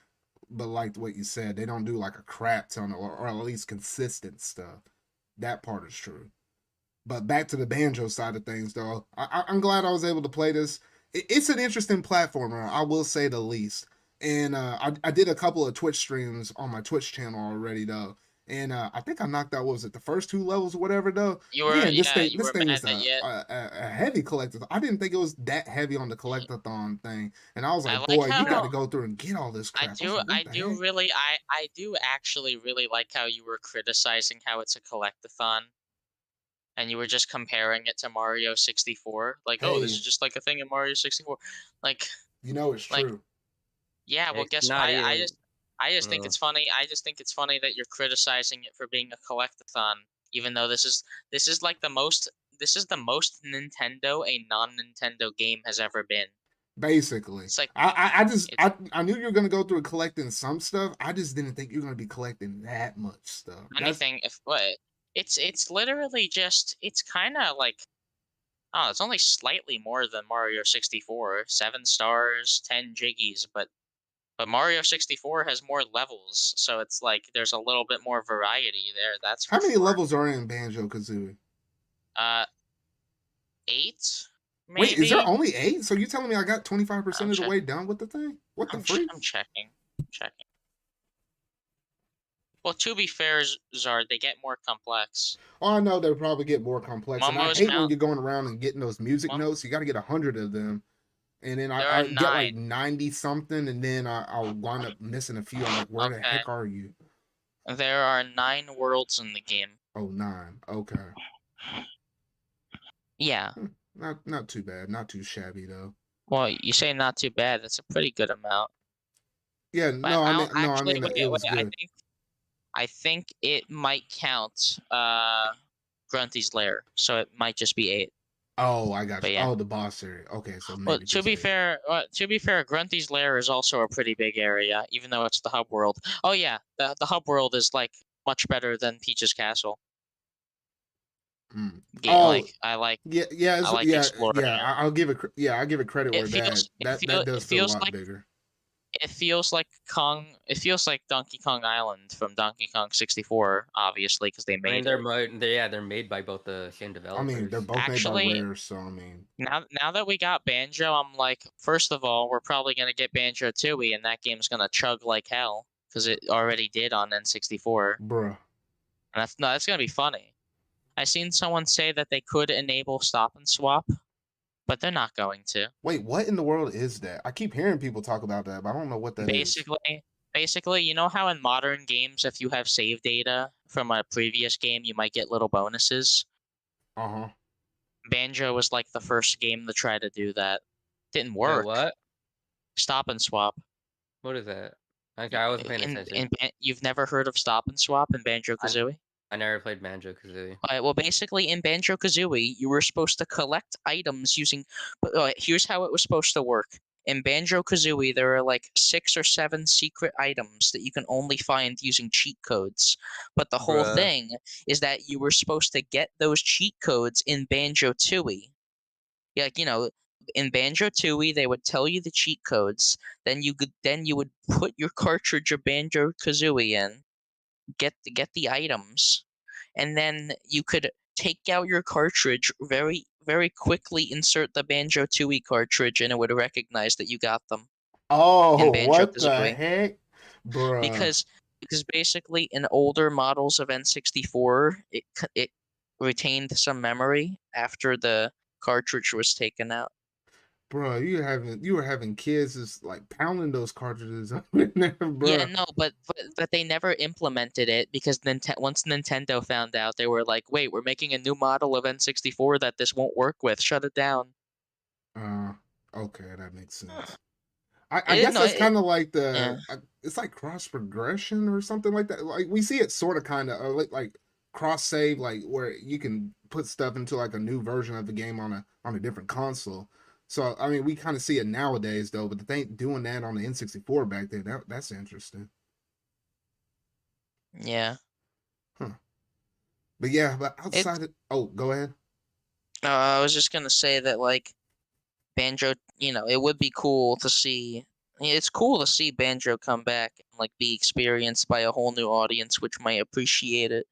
like what you said, they don't do like a crap ton or at least consistent stuff. That part is true. But back to the Banjo side of things, though, I'm glad I was able to play this. It's an interesting platformer, I will say the least. And I did a couple of Twitch streams on my Twitch channel already, though. And I think I knocked out, what was it, the first 2 levels or whatever, though? This thing is a heavy collectathon. I didn't think it was that heavy on the collectathon thing. And I was like, boy, you got to go through and get all this crap. I do actually really like how you were criticizing how it's a collectathon. And you were just comparing it to Mario 64. Like, hey, this is just like a thing in Mario 64. Like, it's true. Yeah, well, guess what? I just think it's funny. I just think it's funny that you're criticizing it for being a collectathon, even though this is like the most Nintendo a non-Nintendo game has ever been. Basically, it's like I knew you were gonna go through collecting some stuff. I just didn't think you were gonna be collecting that much stuff. It's literally just, it's kind of like, it's only slightly more than Mario 64, 7 stars, 10 jiggies, but Mario 64 has more levels, so it's like there's a little bit more variety there. That's how many levels are in Banjo Kazooie? 8. Maybe? Wait, is there only 8? So you telling me I got 25% of the way done with the thing? What the freak? I'm checking. Well, to be fair, Zard, they get more complex. Oh, I know they probably get more complex. And I hate when you're going around and getting those music notes. You got to get 100 of them. And then I get like 90 something, and then I'll wind up missing a few. I'm like, where the heck are you? There are 9 worlds in the game. Oh, 9. Okay. Yeah. Not too bad. Not too shabby though. Well, you say not too bad. That's a pretty good amount. Yeah. I mean, it was good. I think it might count Grunty's Lair, so it might just be 8. Oh, I got you. Yeah. Oh, the boss area. Okay, so maybe. Well, to be fair, Grunty's Lair is also a pretty big area, even though it's the hub world. Oh yeah, the hub world is like much better than Peach's Castle. Exploring. I'll give it credit where that does feel a lot bigger. It feels like Donkey Kong Island from Donkey Kong 64, obviously, because they made. They're made by both the same developers. I mean, they're both made by Rare, so I mean. Now that we got Banjo, I'm like, first of all, we're probably gonna get Banjo Tooie, and that game's gonna chug like hell because it already did on N64. Bruh. And that's gonna be funny. I seen someone say that they could enable stop and swap, but they're not going to. Wait, what in the world is that? I keep hearing people talk about that, but I don't know what that is. Basically, you know how in modern games, if you have save data from a previous game, you might get little bonuses? Uh-huh. Banjo was like the first game to try to do that. Didn't work. Wait, what? Stop and swap. What is that? Okay, I wasn't paying attention. You've never heard of stop and swap in Banjo Kazooie? I never played Banjo Kazooie. All right, well, basically, in Banjo Kazooie, you were supposed to collect items using. Here's how it was supposed to work. In Banjo Kazooie, there are like 6 or 7 secret items that you can only find using cheat codes. But the whole thing is that you were supposed to get those cheat codes in Banjo Tooie. Like, in Banjo Tooie, they would tell you the cheat codes. Then you would put your cartridge of Banjo Kazooie in. Get the items, and then you could take out your cartridge very, very quickly, insert the Banjo Tooie cartridge, and it would recognize that you got them. Oh, what the heck, bro? Because because basically in older models of N64, it retained some memory after the cartridge was taken out. Bro, you were having kids just like pounding those cartridges up in there, bro. Yeah, no, but they never implemented it because once Nintendo found out, they were like, "Wait, we're making a new model of N64 that this won't work with. Shut it down." Okay, that makes sense. I guess that's kind of like it's like cross progression or something like that. Like we see it sort of kind of like cross save, like where you can put stuff into like a new version of the game on a different console. So I mean, we kind of see it nowadays though, but the thing doing that on the N64 back then, that's interesting. Yeah. Huh. But yeah, but outside go ahead. I was just gonna say that like Banjo, it would be cool to see. It's cool to see Banjo come back and like be experienced by a whole new audience, which might appreciate it.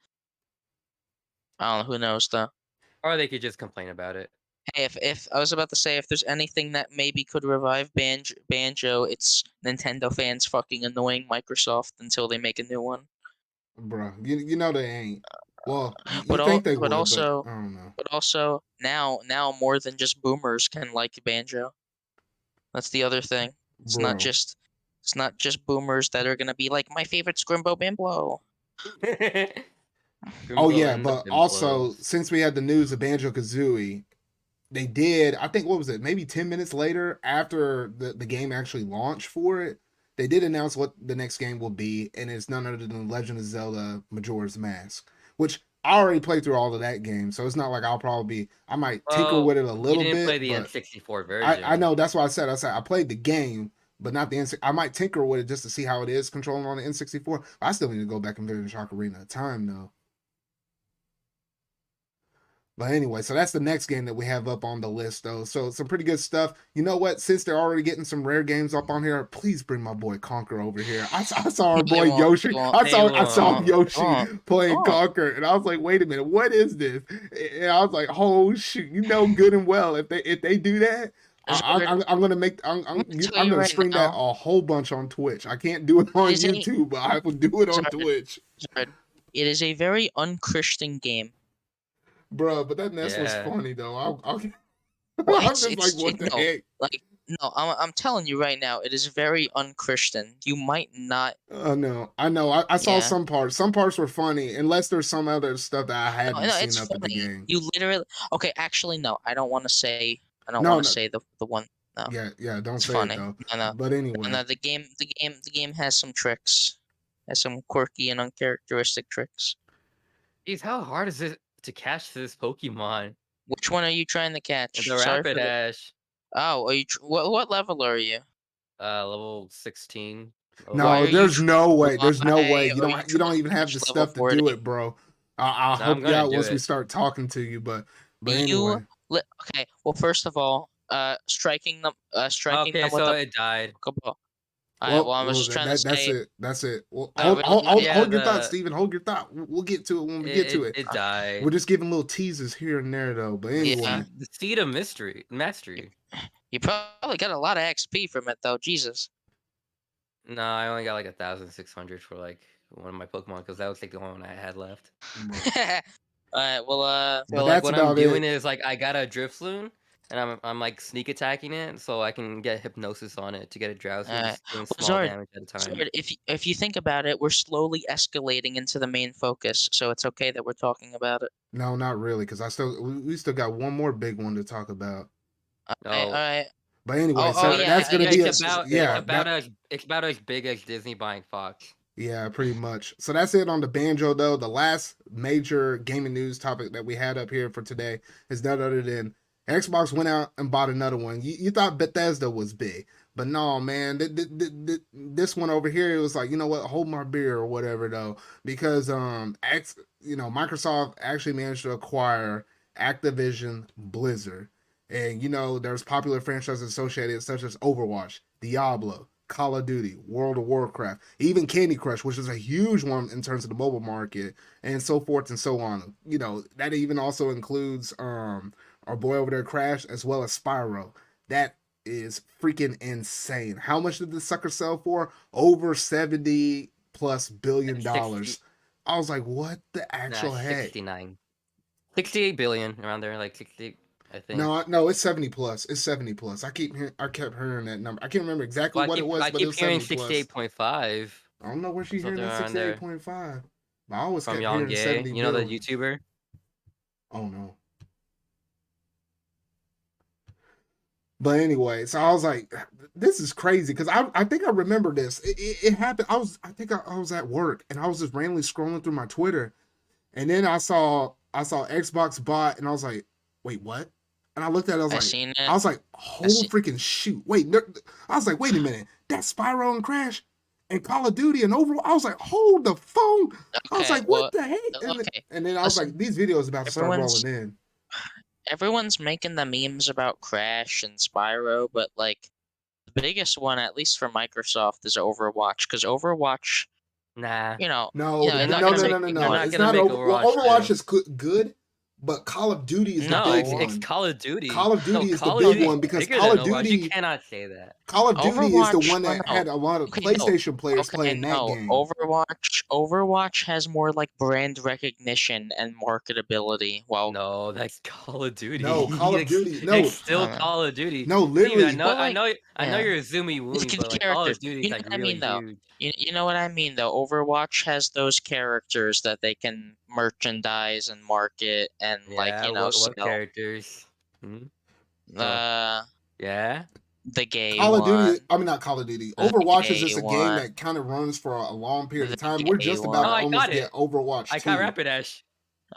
I don't know. Who knows though? Or they could just complain about it. Hey, if I was about to say if there's anything that maybe could revive Banjo, it's Nintendo fans fucking annoying Microsoft until they make a new one. Bro, you know they ain't. Well, you but think they would, also, but I don't know. But also now more than just boomers can like Banjo. That's the other thing. It's Bro. not just boomers that are gonna be like my favorite Scrimbo Bimblo. Oh yeah, but also since we had the news of Banjo Kazooie, they did, I think, what was it, maybe 10 minutes later after the game actually launched for it, they did announce what the next game will be, and it's none other than Legend of Zelda Majora's Mask, which I already played through all of that game, so it's not like I might tinker with it a little bit. You didn't play the N64 version. I know, that's why I said I played the game, but not the N64. I might tinker with it just to see how it is controlling on the N64. I still need to go back and finish Ocarina of Time, though. But anyway, so that's the next game that we have up on the list, though. So some pretty good stuff. You know what? Since they're already getting some rare games up on here, please bring my boy Conker over here. I saw our boy Yoshi. I saw Yoshi playing Conker, and I was like, wait a minute, what is this? And I was like, oh shoot, you know good and well if they do that, I'm gonna stream that a whole bunch on Twitch. I can't do it on YouTube, but I will do it on Twitch. It is a very unchristian game. Bro, but that NES was funny though. I'm just like, what the heck? Like, no, I'm telling you right now, it is very unchristian. You might not. No, I know. I saw some parts. Some parts were funny, unless there's some other stuff that I hadn't seen up in the game. You literally. Okay, actually, no. I don't want to say. I don't want to say the one. No. Yeah. Don't say funny. it though. No. But anyway. No, the game has some tricks. Has some quirky and uncharacteristic tricks. Jeez, how hard is it to catch this Pokemon? Which one are you trying to catch? The Rapidash. Oh, are you? What level are you? Level 16. No, there's no way. There's no way. You don't even have the stuff to do it, bro. I'll help you out once we start talking to you, but anyway. Okay. Well, first of all, striking them. Okay, so it died. Well, I was trying to say. That's it. Well, hold your thought, Steven. Hold your thought. We'll get to it when we get to it. It died. We're just giving little teases here and there, though. But anyway. Yeah. The seed of mastery. You probably got a lot of XP from it, though. Jesus. No, I only got like 1,600 for like one of my Pokemon because that was like the only one I had left. Alright, well, so like what I'm doing is like I got a Drifloon. And I'm like sneak attacking it, so I can get hypnosis on it to get it drowsy, doing small damage at a time. Zard, if you think about it, we're slowly escalating into the main focus, so it's okay that we're talking about it. No, not really, because we still got one more big one to talk about. All right. But anyway, that's gonna be it's about as big as Disney buying Fox. Yeah, pretty much. So that's it on the Banjo, though. The last major gaming news topic that we had up here for today is none other than Xbox went out and bought another one. You thought Bethesda was big, but no, man. This one over here, it was like, you know what? Hold my beer or whatever, though, because Microsoft actually managed to acquire Activision Blizzard, and there's popular franchises associated such as Overwatch, Diablo, Call of Duty, World of Warcraft, even Candy Crush, which is a huge one in terms of the mobile market, and so forth and so on. That even also includes our boy over there, Crash, as well as Spyro. That is freaking insane. How much did this sucker sell for? Over $70 plus billion 60, I was like, what the actual heck? 69. 68 billion around there, like 60, I think. No, it's 70 plus. It's 70 plus. I kept hearing that number. I can't remember exactly what it was, but it was 70 plus. 68.5. I don't know where she's hearing that 68.5. But I always From kept Young hearing Gay, 70 you know, the billion. YouTuber. Oh no. But anyway, so I was like, this is crazy because I think I remember this. It happened. I was at work and I was just randomly scrolling through my Twitter, and then I saw Xbox bot, and I was like, wait, what? And I looked at it, I was like, holy freaking shoot! Wait, I was like, wait a minute, that's Spyro and Crash and Call of Duty and Overwatch. I was like, hold the phone. I was like, what the heck? And then I was like, these videos about to start rolling in. Everyone's making the memes about Crash and Spyro, but like the biggest one, at least for Microsoft, is Overwatch, because Overwatch, nah, no. It's not Overwatch is good, but Call of Duty is the big one. It's Call of Duty. Call of Duty is the big one because Call of Duty. You cannot say that. Call of Duty is the one that had a lot of PlayStation players playing that game. Overwatch has more like brand recognition and marketability. Well, no, that's Call of Duty. No, Call of Duty. No, it's still Call of Duty. No, literally. Steve, I know you're a zoomy woomy, but like, Call of Duty is like really huge. You know what I mean, though. Overwatch has those characters that they can merchandise and market and what characters? Yeah. The gay Call of one. Duty. I mean, not Call of Duty. Overwatch is just a game that kind of runs for a long period of time. We're just about to almost get Overwatch 2. I got Rapidash.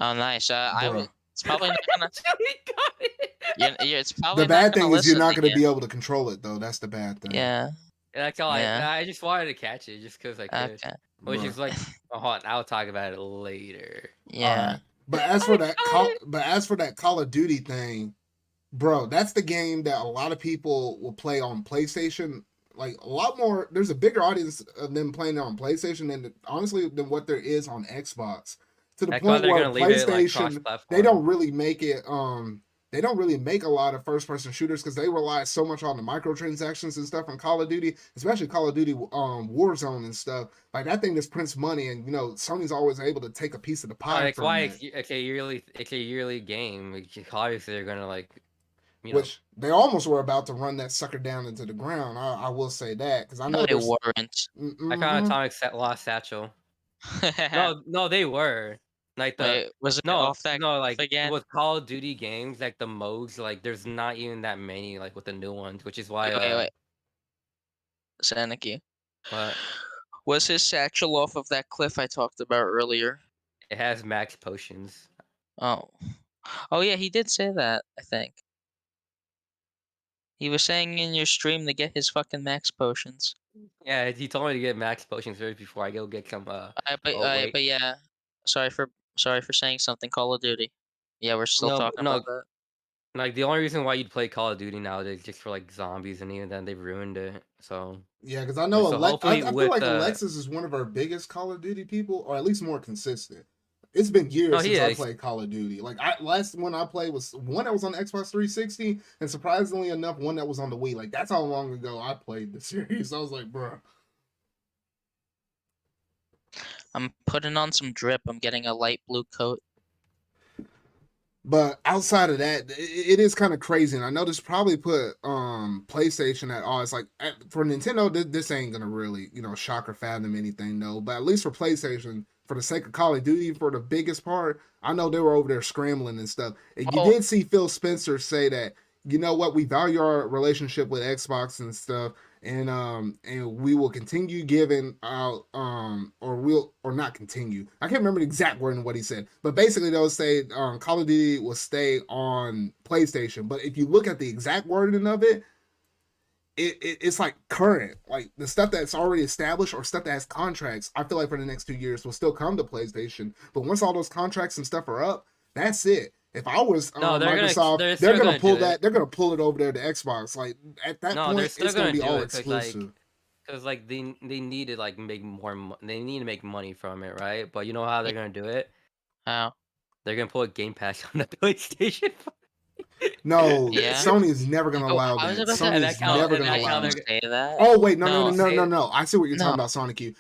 Oh, nice. It's probably not gonna. It's probably the bad thing is you're not gonna be able to control it though. That's the bad thing. Yeah. That's all. I just wanted to catch it just because I could. Okay. Which is like, I'll talk about it later. Yeah. Right. But as for that Call of Duty thing, bro, that's the game that a lot of people will play on PlayStation. Like a lot more. There's a bigger audience of them playing it on PlayStation than what there is on Xbox. To the point where PlayStation, they don't really make it. They don't really make a lot of first-person shooters because they rely so much on the microtransactions and stuff on Call of Duty, especially Call of Duty Warzone and stuff. Like that thing just prints money, and Sony's always able to take a piece of the pie. That's why it's a yearly game. Obviously, they're gonna Which they almost were about to run that sucker down into the ground. I will say that because I know they weren't. I found Atomic Lost Satchel. no, they were. Like was it off that again? With Call of Duty games, like the modes, like there's not even that many like with the new ones, which is why wait. Sanikyu. What? Was his satchel off of that cliff I talked about earlier? It has max potions. Oh yeah, he did say that, I think. He was saying in your stream to get his fucking max potions. Yeah, he told me to get max potions first before I go get some but yeah. Sorry for saying something. Call of Duty. Yeah, we're still talking about that. Like the only reason why you'd play Call of Duty nowadays is just for like zombies, and even then they've ruined it. So yeah, because I know I feel like Alexis is one of our biggest Call of Duty people, or at least more consistent. It's been years since I played Call of Duty. Like last one I played was one that was on the Xbox 360, and surprisingly enough, one that was on the Wii. Like that's how long ago I played the series. I was like, bro. I'm putting on some drip. I'm getting a light blue coat. But outside of that, it is kind of crazy. And I know this probably put PlayStation at odds. Like for Nintendo, this ain't gonna really, shock or fathom anything, no. But at least for PlayStation, for the sake of Call of Duty, for the biggest part, I know they were over there scrambling and stuff. And you did see Phil Spencer say that, you know what, we value our relationship with Xbox and stuff. And we will continue giving out or not continue. I can't remember the exact word in what he said, but basically they'll say Call of Duty will stay on PlayStation. But if you look at the exact wording of it, it's like current, like the stuff that's already established or stuff that has contracts. I feel like for the next 2 years will still come to PlayStation. But once all those contracts and stuff are up, that's it. If I was Microsoft, they're gonna pull that. They're gonna pull it over there to Xbox. Like at that point, it's gonna be all exclusive. Because they need to make more. They need to make money from it, right? But you know how they're gonna do it? How? They're gonna put Game Pass on the PlayStation. No, Yeah. Sony is never gonna Oh, allow I was that. about to Sony And is that count- never and gonna that allow count- that. say that. Oh wait, no. I see what you're talking No. about, Sanikyu.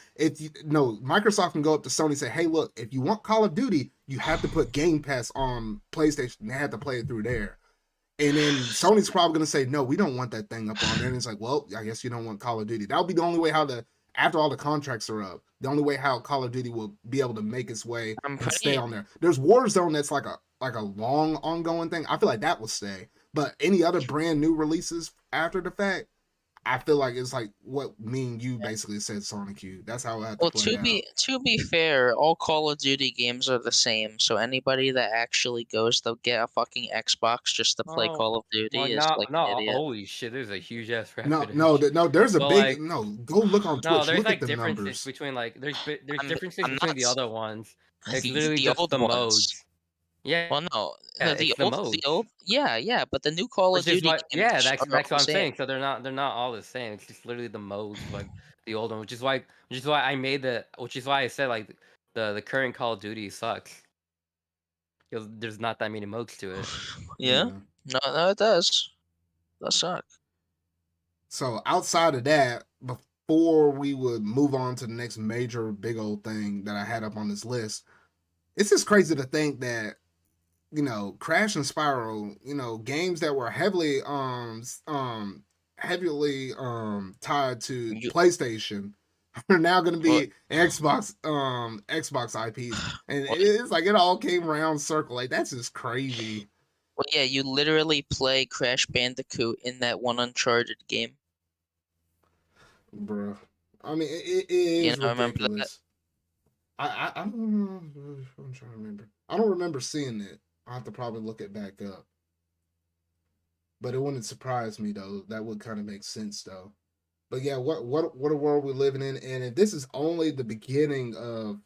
No, Microsoft can go up to Sony and say, "Hey, look, if you want Call of Duty, you have to put Game Pass on PlayStation. They have to play it through there." And then Sony's probably gonna say, "No, we don't want that thing up on there." And it's like, "Well, I guess you don't want Call of Duty." That'll be the only way after all the contracts are up, the only way how Call of Duty will be able to make its way and stay on there. There's Warzone that's like a long ongoing thing. I feel like that will stay. But any other brand new releases after the fact, I feel like it's like what me and you basically said, Sanikyu. That's how I have to play it out. To be fair, all Call of Duty games are the same. So anybody that actually goes to get a fucking Xbox just to play Call of Duty is like an idiot. Holy shit, there's a huge ass No, repetition. there's a But, big like, no. Go look on Twitch. No, there's Look like at the differences numbers. between like there's I'm differences between not the other ones. It's the literally just old the ones. modes. Yeah, Well, no, yeah, the it's the old, modes. yeah, but the new Call of Which is Duty what, games that's are all what the I'm same. saying. So they're not all the same. It's just literally the modes, like the old one, which is why I made which is why I said like the current Call of Duty sucks because there's not that many modes to it. Yeah, no, it does. That suck. So outside of that, before we would move on to the next major big old thing that I had up on this list, it's just crazy to think that Crash and Spiral, games that were heavily tied to PlayStation are now going to be Xbox IPs, and it's like it all came around circle. Like that's just crazy. Well, yeah, you literally play Crash Bandicoot in that one Uncharted game. Bruh. I mean, it is ridiculous. I don't know. I'm trying to remember. I don't remember seeing it. I'll have to probably look it back up. But it wouldn't surprise me though. That would kind of make sense though. But yeah, what a world we're living in, and if this is only the beginning of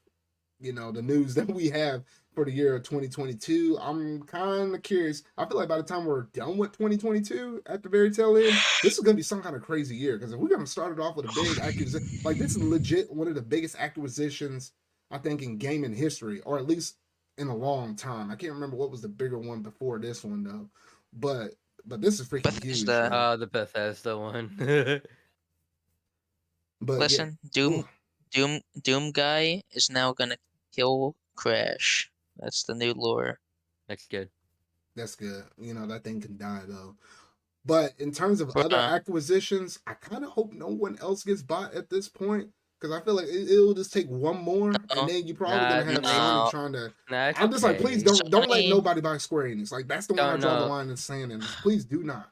the news that we have for the year of 2022, I'm kind of curious. I feel like by the time we're done with 2022 at the very tail end, this is gonna be some kind of crazy year, because if we're gonna start it off with a big acquisition, like this is legit one of the biggest acquisitions I think in gaming history, or at least in a long time. I can't remember what was the bigger one before this one though, but this is freaking huge. The Bethesda one. But listen, yeah. Doom guy is now gonna kill Crash. That's the new lore. That's good. That's good. That thing can die though. But in terms of other acquisitions, I kind of hope no one else gets bought at this point, because I feel like it'll just take one more, and then you probably gonna have Sony trying to. I'm just like, please don't let nobody buy Square Enix. Like that's the one I draw the line in the sand, and please do not.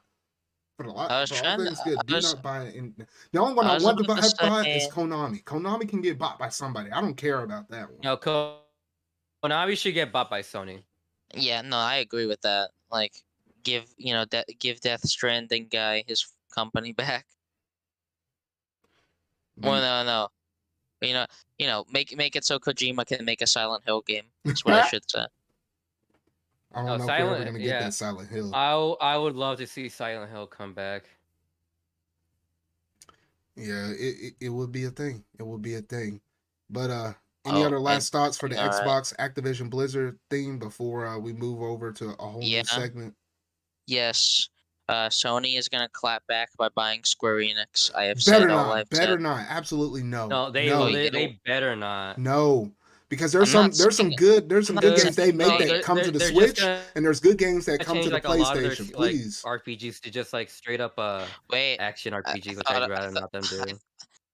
For all things good, do not buy it. The only one I want to buy is Konami. Konami can get bought by somebody. I don't care about that one. No, Konami should get bought by Sony. Yeah, no, I agree with that. Like, give Death Stranding guy his company back. Well, no. Make it so Kojima can make a Silent Hill game. That's what I should say. I don't know if we're ever gonna get that Silent Hill. I would love to see Silent Hill come back. Yeah, it would be a thing. It would be a thing. But any other last thoughts for the Xbox Activision Blizzard theme before we move over to a whole new segment? Yes. Sony is gonna clap back by buying Square Enix. I have said all I've said. Better not. Absolutely no. No, they better not. No. Because there's some good games they make that come to the Switch, and there's good games that come to the PlayStation. Please, RPGs to just like straight up action RPGs, which I'd rather not them do.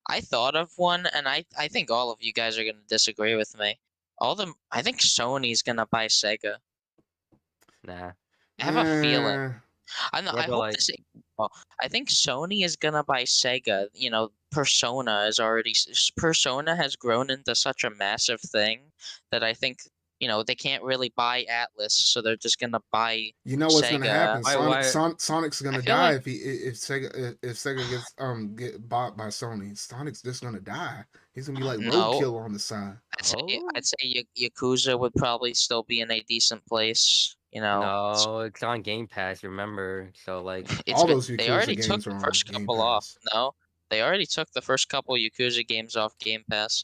I thought of one, and I think all of you guys are gonna disagree with me. I think Sony's gonna buy Sega. Nah, I have a feeling. I hope to say. Well, I think Sony is gonna buy Sega. Persona has grown into such a massive thing that I think they can't really buy Atlas, so they're just gonna buy. You know what's gonna happen? Sonic's gonna die like, if Sega get bought by Sony. Sonic's just gonna die. He's gonna be like roadkill on the side. I'd say Yakuza would probably still be in a decent place. No, it's on Game Pass. Remember, so like all those Yakuza they already games took the first couple off. No, they already took the first couple Yakuza games off Game Pass.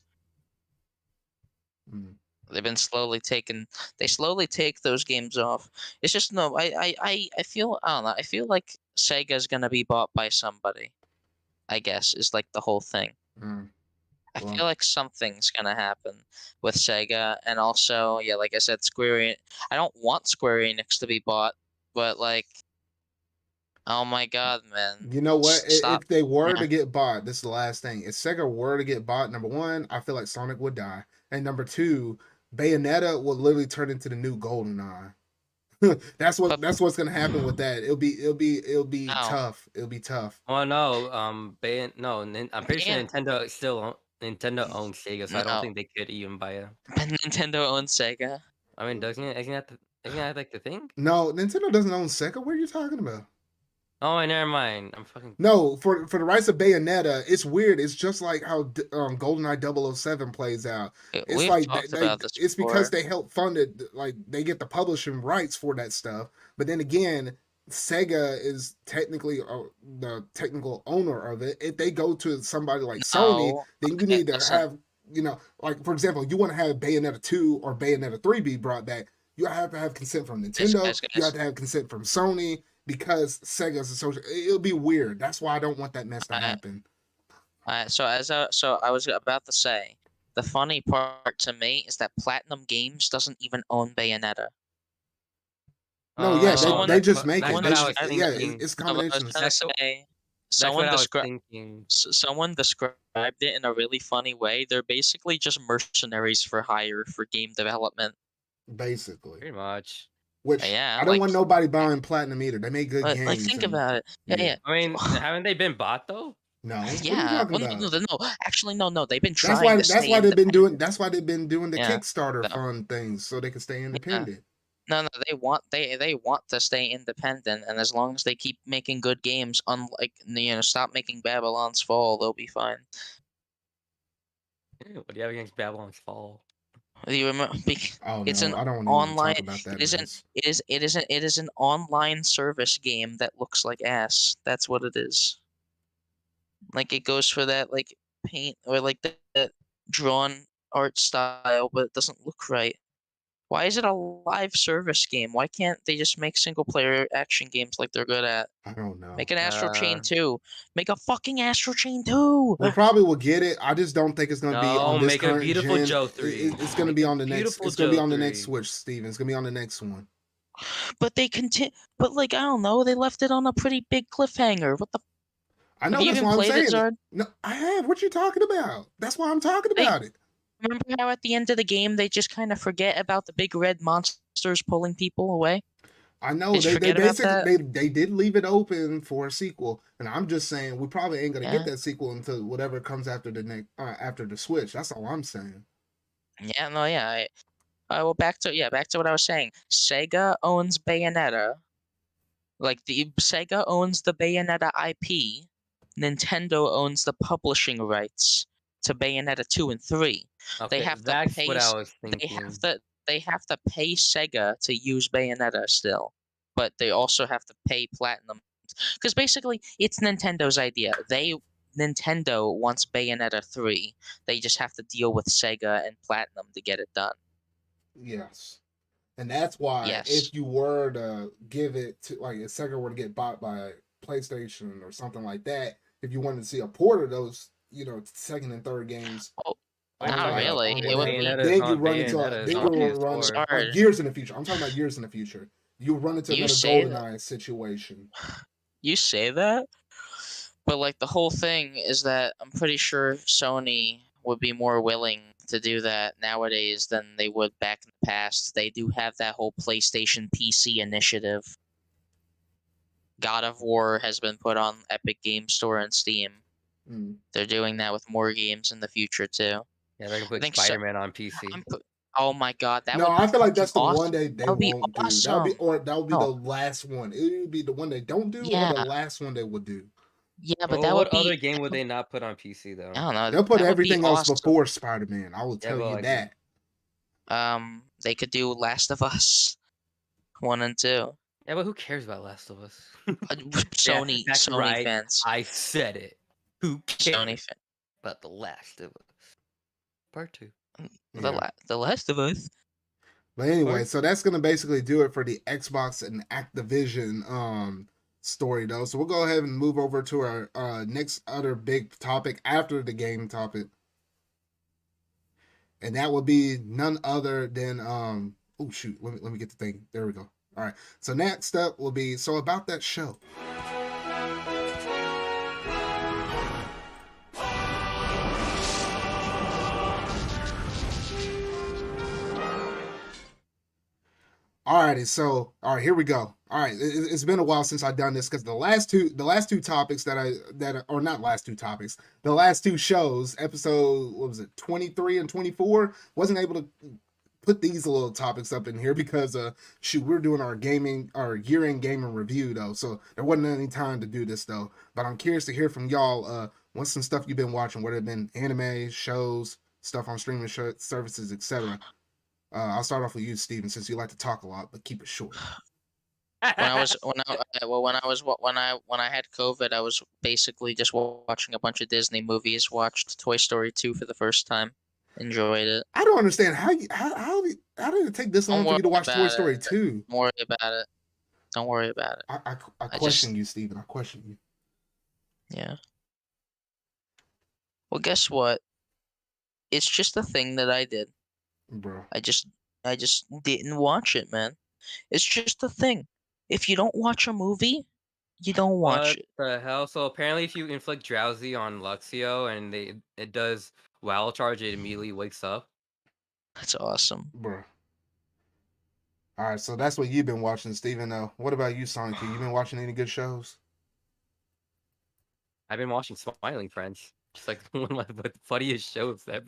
They've been slowly taking. They slowly take those games off. It's just no. I feel. I don't know. I feel like Sega's gonna be bought by somebody. I guess is like the whole thing. Mm, I well, feel like something's gonna happen with Sega, and also, yeah, like I said, I don't want Square Enix to be bought, but like, oh my God, man, you know what? stop. If they were Yeah. to get bought, this is the last thing. If Sega were to get bought, number one, I feel like Sonic would die, and number two, Bayonetta will literally turn into the new GoldenEye. But That's what's gonna happen with that. It'll be no, tough. It'll be tough. Oh no, no, I'm pretty sure Bayon, Nintendo owns Sega, so I don't no, think they could even buy a. but Nintendo owns Sega. I mean, doesn't it? Isn't that like the thing? No, Nintendo doesn't own Sega. What are you talking about? Oh, never mind. I'm fucking. No, for the rights of Bayonetta, it's weird. It's just like how GoldenEye 007 plays out. It's We've like talked about this it's because before. they help fund it. Like they get the publishing rights for that stuff. But then again, Sega is technically the technical owner of it. If they go to somebody like Sony, No, then you okay, need to listen. have, like for example, you want to have Bayonetta 2 or Bayonetta 3 be brought back. You have to have consent from Nintendo. You have Guys. to have consent from Sony because Sega's associated. It'll be weird. That's why I don't want that mess to happen. So I was about to say, the funny part to me is that Platinum Games doesn't even own Bayonetta. No, yeah, they just make that's it. what I was Yeah, thinking. it's a No, but I combination was of gonna stuff. say, That's what I was thinking. someone described it in a really funny way. They're basically just mercenaries for hire for game development. Basically. Pretty much. Which Yeah, I don't want nobody buying Platinum either. They make good games. like think about it. Yeah. I mean, haven't they been bought though? No. What are you Yeah. talking Well, about? no. Actually, no. They've been That's trying why to stay independent. independent. That's why they've been doing the Yeah. Kickstarter No. fund things so they can stay Yeah. independent. No, they want to stay independent, and as long as they keep making good games, unlike stop making Babylon's Fall, they'll be fine. What do you have against Babylon's Fall? Do you remember? Oh It's no, an I don't want to online. talk about that. It is an online service game that looks like ass. That's what it is. Like it goes for that like paint or like that drawn art style, but it doesn't look right. Why is it a live service game? Why can't they just make single player action games like they're good at? I don't know. Make an Astral Chain 2. Make a fucking Astral Chain 2. We probably will get it. I just don't think it's going to be on this make current a beautiful gen. Joe 3. It's going to be on the next. Beautiful It's going to be Joe on the 3. next Switch, Steven. It's going to be on the next one. But they continue. But like I don't know, they left it on a pretty big cliffhanger. What the? I know, Have you that's even why I'm played it, saying. Zard? No, I have. What you talking about? That's why I'm talking about it. Remember how at the end of the game they just kind of forget about the big red monsters pulling people away? I know Did you they forget about that? they did leave it open for a sequel, and I'm just saying we probably ain't gonna get that sequel until whatever comes after the next after the Switch. That's all I'm saying. Yeah, no, yeah. Well, back to what I was saying. Sega owns Bayonetta. Like the Sega owns the Bayonetta IP. Nintendo owns the publishing rights to Bayonetta 2 and 3. Okay, They have to that's pay what I was thinking. they have to pay Sega to use Bayonetta still. But they also have to pay Platinum because basically it's Nintendo's idea. Nintendo wants Bayonetta 3. They just have to deal with Sega and Platinum to get it done. Yes. And that's why if you were to give it to, like, if Sega were to get bought by PlayStation or something like that, if you wanted to see a port of those, second and third games. Not really. It would be. Then you run into like years in the future. I'm talking about years in the future. You run into another GoldenEye situation. You say that, but like the whole thing is that I'm pretty sure Sony would be more willing to do that nowadays than they would back in the past. They do have that whole PlayStation PC initiative. God of War has been put on Epic Game Store and Steam. They're doing that with more games in the future too. Yeah, they can put Spider-Man on PC. Oh my God, that no, would be I feel like that's the awesome. one they won't do. That would be the last one. It would be the one they don't do, or the last one they would do. Yeah, but that would be. What other game would they not put on PC though? I don't know. They'll put everything else before Spider-Man. I will tell you that. They could do Last of Us 1 and 2. Yeah, but who cares about Last of Us? Sony fans. I said it. Who cares Sony about The Last of Us? Part 2. The Last of Us. But anyway, so that's gonna basically do it for the Xbox and Activision story though. So we'll go ahead and move over to our next other big topic after the game topic. And that will be none other than oh shoot, let me get the thing. There we go. All right. So next up will be about that show. Alrighty, all right, here we go. All right, it's been a while since I've done this because the last two topics the last two shows, episode, what was it, 23 and 24, wasn't able to put these little topics up in here because we're doing our year-end gaming review though, so there wasn't any time to do this though. But I'm curious to hear from y'all. What's some stuff you've been watching? Whether it been anime, shows, stuff on streaming services, etc. I'll start off with you, Steven, since you like to talk a lot, but keep it short. When I had COVID, I was basically just watching a bunch of Disney movies. Watched Toy Story 2 for the first time. Enjoyed it. I don't understand how did it take this long for you to watch Toy Story 2? Don't worry about it. Don't worry about it. I question you, Steven. I question you. Yeah. Well, guess what? It's just a thing that I did. Bro. I just didn't watch it, man. It's just a thing. If you don't watch a movie, you don't watch it. What the hell? So apparently if you inflict drowsy on Luxio and it does wild charge, it immediately wakes up. That's awesome. Bro. Alright, so that's what you've been watching, Steven. What about you, Sanikyu? You been watching any good shows? I've been watching Smiling Friends. It's like one of the funniest shows ever.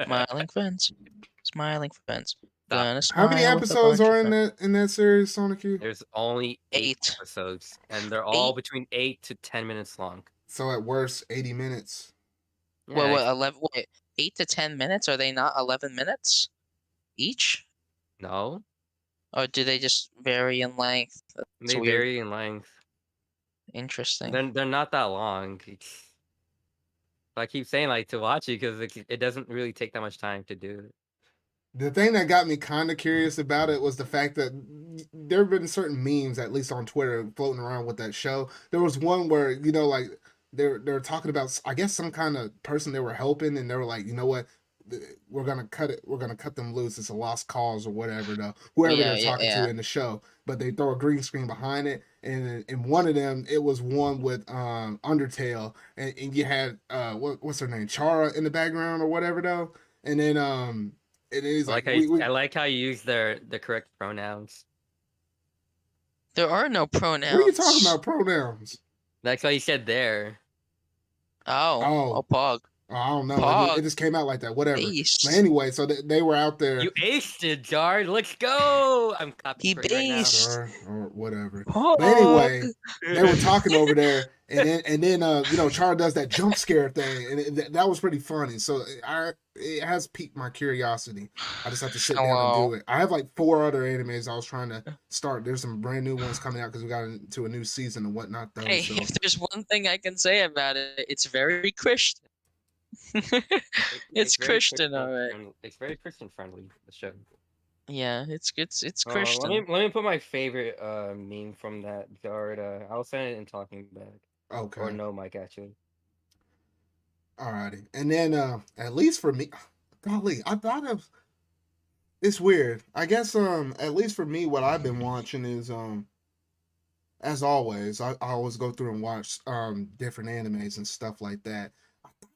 Smiling Friends. How many episodes are in that series, Sanikyu? There's only 8 episodes, and they're all between 8 to 10 minutes long. So at worst, 80 minutes. Yeah, wait, 8 to 10 minutes? Are they not 11 minutes each? No. Or do they just vary in length? They vary in length. Interesting. They're not that long. I keep saying to watch it because it doesn't really take that much time to do it. The thing that got me kind of curious about it was the fact that there have been certain memes, at least on Twitter, floating around with that show. There was one where, they're talking about, I guess, some kind of person they were helping, and they were like, you know what, we're gonna cut them loose. It's a lost cause or whatever, though. Whoever they're talking to in the show, but they throw a green screen behind it, and in one of them, it was one with Undertale, and you had what's her name, Chara, in the background or whatever, though, and then it is I like how you use the correct pronouns. There are no pronouns. What are you talking about, pronouns? That's why you said there. Oh, Pog. I don't know. It just came out like that. Whatever. Aced. But anyway, so they were out there. You aced it, Jard. Let's go. I'm copying right now. Sure, or whatever. But anyway, they were talking over there, and then Char does that jump scare thing, and that was pretty funny. So it has piqued my curiosity. I just have to sit down and do it. I have like 4 other animes I was trying to start. There's some brand new ones coming out because we got into a new season and whatnot. Though, hey, if there's one thing I can say about it, it's very Christian. It's Christian, all right. It's very Christian friendly. The show. Yeah, it's Christian. Let me put my favorite meme from that Jard. I'll send it in talking back. Okay. Or no, Mike, actually. Alrighty, and then at least for me, golly, I thought of. It's weird. I guess at least for me, what I've been watching is as always, I always go through and watch different animes and stuff like that.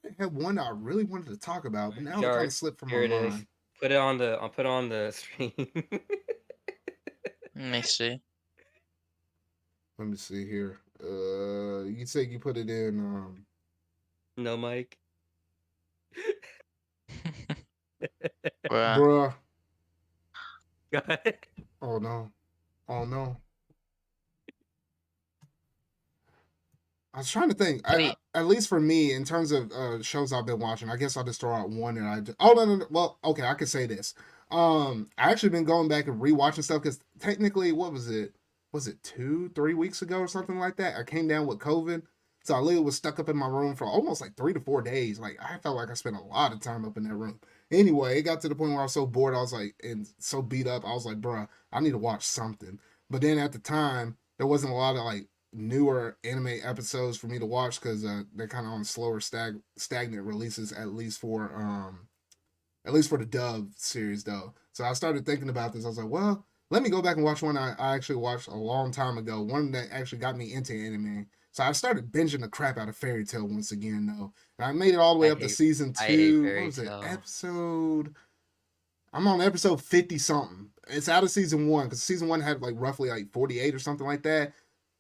I had one I really wanted to talk about, but now it kind of slipped from my mind. Put it on the screen. Let me see. Let me see here. You say you put it in. No, Mike. Bruh. Got it. Oh no. Oh no. I was trying to think. At least for me, in terms of shows I've been watching, I guess I'll just throw out one that I just. Oh no. Well, okay, I could say this. I actually been going back and rewatching stuff because technically, what was it? Was it 2-3 weeks ago or something like that? I came down with COVID, so I literally was stuck up in my room for almost like 3 to 4 days. Like I felt like I spent a lot of time up in that room. Anyway, it got to the point where I was so bored, I was like, and so beat up, I was like, bruh, I need to watch something. But then at the time, there wasn't a lot of like newer anime episodes for me to watch because they're kind of on slower, stagnant releases, at least for the dub series though. So I started thinking about this. I was like, well, let me go back and watch one I actually watched a long time ago. One that actually got me into anime. So I started binging the crap out of Fairy Tail once again though. And I made it all the way up to season 2. What was it? I'm on episode 50 something. It's out of season 1 because season 1 had like roughly like 48 or something like that.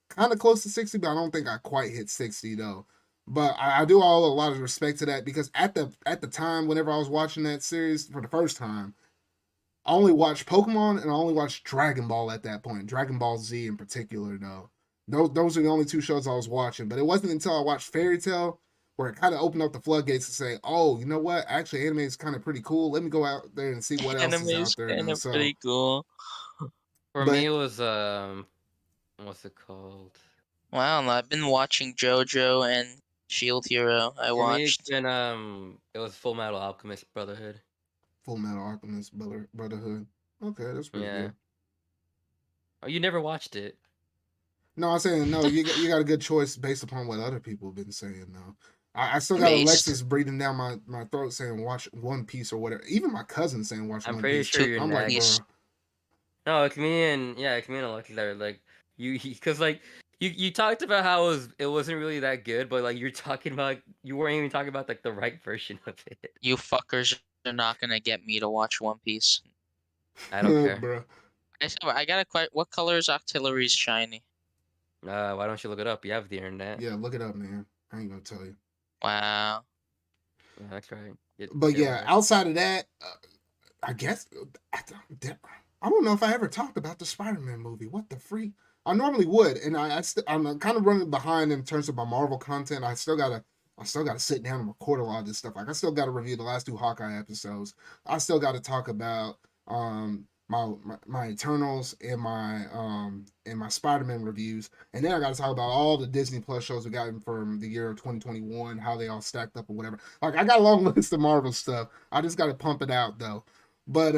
Kind of close to 60, but I don't think I quite hit 60 though. But I do owe a lot of respect to that because at the time, whenever I was watching that series for the first time, I only watched Pokemon and I only watched Dragon Ball at that point. Dragon Ball Z in particular, though. Those are the only 2 shows I was watching. But it wasn't until I watched Fairy Tail where it kind of opened up the floodgates to say, oh, you know what? Actually, anime is kind of pretty cool. Let me go out there and see what else is out there. Anime is kind of pretty cool. For me, it was what's it called? Wow, I've been watching JoJo and Shield Hero. I watched. Me, it was Full Metal Alchemist Brotherhood. Full Metal Alchemist Brotherhood. Okay, that's pretty good. Oh, you never watched it? No, I'm saying no. You got a good choice based upon what other people have been saying. Though I still got Alexis breathing down my throat saying watch One Piece or whatever. Even my cousin saying watch One Piece. I'm pretty sure you're next. Like, no, it's me and Alexis are like because like. You talked about how it wasn't really that good, but like you're talking about you weren't even talking about like the right version of it. You fuckers are not gonna get me to watch One Piece. I don't care, bro. I got a question. What color is Octillery's shiny? Why don't you look it up? You have the internet. Yeah, look it up, man. I ain't gonna tell you. Wow. Yeah, that's right. But yeah, outside of that, I guess I don't know if I ever talked about the Spider-Man movie. What the freak? I normally would, and I'm kind of running behind in terms of my Marvel content. I still gotta sit down and record a lot of this stuff. Like I still gotta review the last 2 Hawkeye episodes. I still gotta talk about my Eternals and my Spider-Man reviews, and then I gotta talk about all the Disney Plus shows we got from the year of 2021, how they all stacked up or whatever. Like I got a long list of Marvel stuff. I just gotta pump it out though. But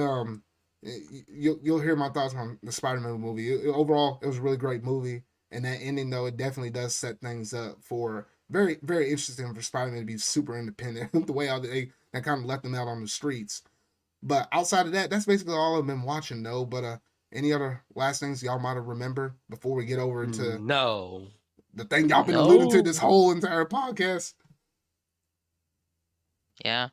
you'll hear my thoughts on the Spider-Man movie. Overall, it was a really great movie, and that ending though, it definitely does set things up for very, very interesting for Spider-Man to be super independent. The way how they kind of left him out on the streets. But outside of that, that's basically all I've been watching though. But any other last things y'all might have remembered before we get over to the thing y'all been alluding to this whole entire podcast? Yeah.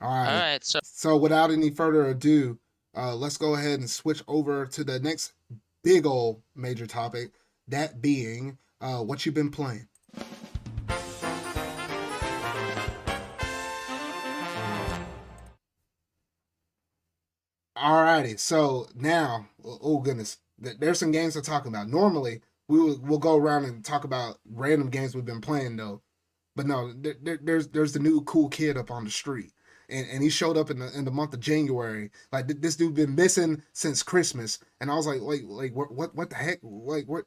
All right. So without any further ado, let's go ahead and switch over to the next big old major topic, that being what you've been playing. Alrighty, so now, oh goodness, there's some games to talk about. Normally, we'll go around and talk about random games we've been playing though, but no, there's the new cool kid up on the street. And he showed up in the month of January. Like this dude been missing since Christmas, and I was like what the heck? Like what?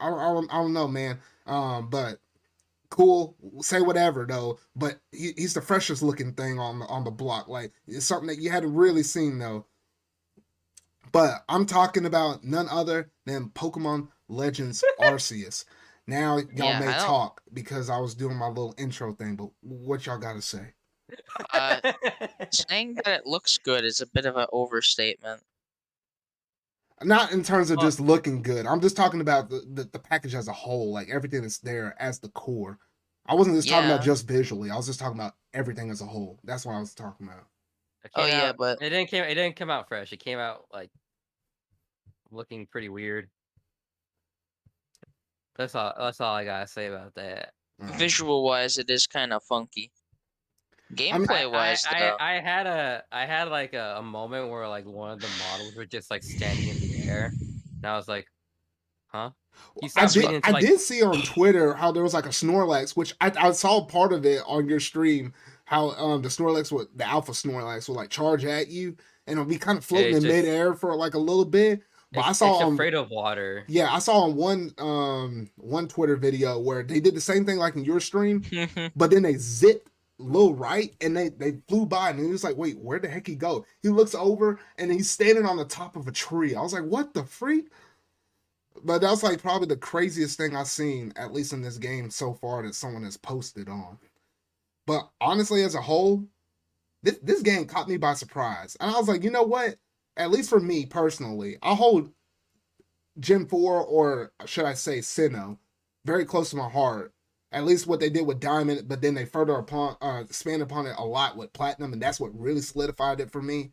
I don't know, man. But cool. Say whatever though. But he's the freshest looking thing on the block. Like it's something that you hadn't really seen though. But I'm talking about none other than Pokemon Legends Arceus. Now y'all may talk because I was doing my little intro thing. But what y'all gotta say? Saying that it looks good is a bit of an overstatement. Not in terms of just looking good. I'm just talking about the package as a whole, like everything that's there as the core. I wasn't just talking about just visually. I was just talking about everything as a whole. That's what I was talking about. But it didn't come out fresh. It came out like looking pretty weird. That's all I gotta say about that. Visual wise, it is kind of funky. Gameplay wise, I had like a moment where like one of the models were just like standing in the air, and I was like, huh? I did see on Twitter how there was like a Snorlax, which I saw part of it on your stream. How the Snorlax the alpha Snorlax would like charge at you, and it'll be kind of floating in midair for like a little bit. But it's afraid of water. Yeah, I saw on one Twitter video where they did the same thing like in your stream, but then they zipped little right, and they flew by, and he was like, wait, where the heck he go? He looks over, and he's standing on the top of a tree. I was like, what the freak? But that's like probably the craziest thing I've seen, at least in this game so far, that someone has posted on. But honestly, as a whole, this game caught me by surprise. And I was like, you know what? At least for me personally, I'll hold Gen 4, or should I say Sinnoh, very close to my heart. At least what they did with Diamond, but then they further expanded upon it a lot with Platinum, and that's what really solidified it for me.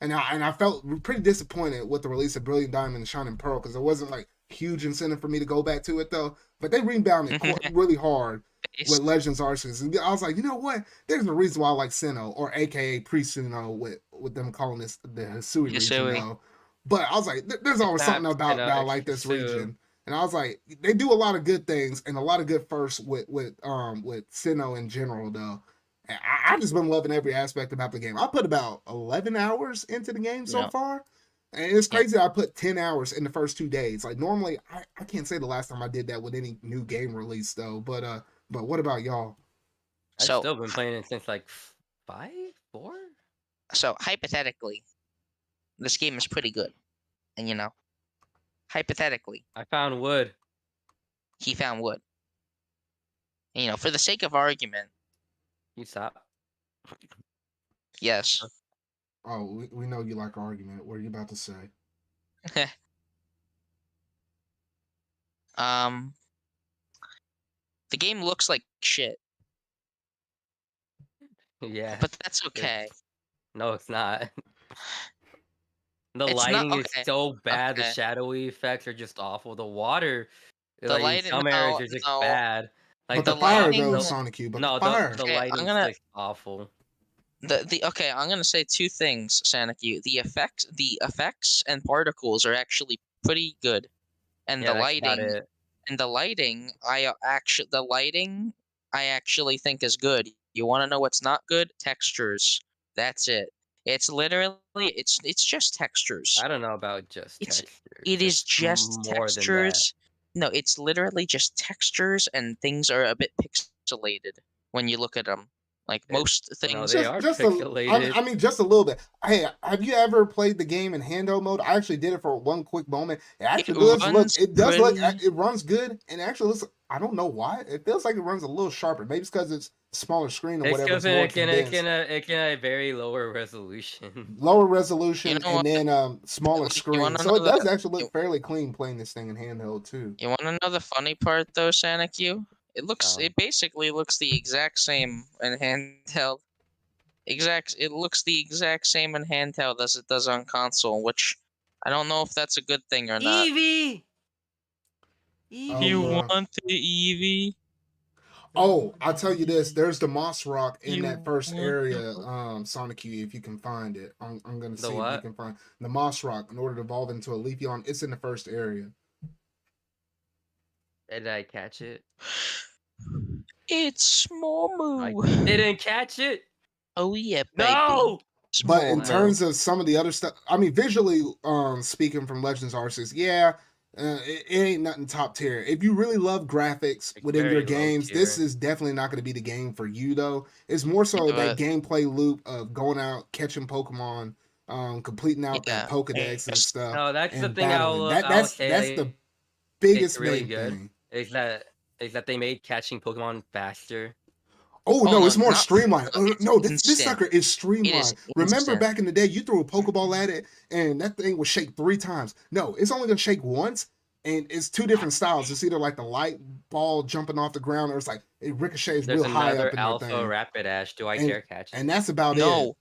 And I felt pretty disappointed with the release of Brilliant Diamond and Shining Pearl, because there wasn't like huge incentive for me to go back to it though. But they rebounded really hard with Legends Arceus, and I was like, you know what? There's a reason why I like Sinnoh, or AKA pre-Sinnoh, with them calling this the Hisui region though. But I was like, there's always something about that I like this region. And I was like, they do a lot of good things and a lot of good firsts with Sinnoh in general though. I've just been loving every aspect about the game. I put about 11 hours into the game so far. And it's crazy I put 10 hours in the first 2 days. Like normally, I can't say the last time I did that with any new game release though. But what about y'all? I've still been playing it since like 5, 4. So hypothetically, this game is pretty good. And you know, hypothetically, I found wood. He found wood. And, you know, for the sake of argument. You stop. Yes. Oh, we know you like argument. What are you about to say? The game looks like shit. Yeah. But that's okay. No, it's not. The lighting is so bad. The shadowy effects are just awful. The water, the lighting, in some areas are just bad. Like but the fire though, Sanikyu. But no, the fire. The lighting is just awful. Okay, I'm gonna say 2 things, Sanikyu. The effects and particles are actually pretty good, and the lighting, I actually think is good. You want to know what's not good? Textures. That's it. It's literally it's just textures. I don't know about just textures. It is just textures. No, it's literally just textures, and things are a bit pixelated when you look at them. Like most things, no, they are just pixelated. I mean, just a little bit. Hey, have you ever played the game in handheld mode? I actually did it for one quick moment. It actually it runs good, and actually looks. I don't know why. It feels like it runs a little sharper. Maybe it's because it's a smaller screen or whatever. It can a very lower resolution. Lower resolution, and then smaller screen. So it does actually look fairly clean playing this thing in handheld too. You want to know the funny part though, Sanikyu? It basically looks the exact same in handheld. It looks the exact same in handheld as it does on console, which I don't know if that's a good thing or not. Eevee! You want the Eevee? Oh, I'll tell you this. There's the Moss Rock in that first area, Sanikyu, if you can find it. I'm gonna see if you can find the Moss Rock in order to evolve into a Leafeon. It's in the first area. Did I catch it? It's Momu. I didn't catch it. Oh yeah, baby. No. But in terms of some of the other stuff, I mean, visually, speaking from Legends Arceus, it ain't nothing top tier. If you really love graphics within your games, this is definitely not going to be the game for you, though. It's more so that gameplay loop of going out, catching Pokemon, completing out that Pokedex and stuff. No, that's the thing. That's the biggest main thing. Is that they made catching Pokemon faster. Oh no, it's more streamlined. No, this sucker is streamlined. Remember back in the day, you threw a Pokeball at it and that thing would shake 3 times. No, it's only gonna shake once, and it's 2 different styles. It's either like the light ball jumping off the ground, or it's like it ricochets real high up in the thing. Alpha Rapidash. Do I dare catch it? And that's about it.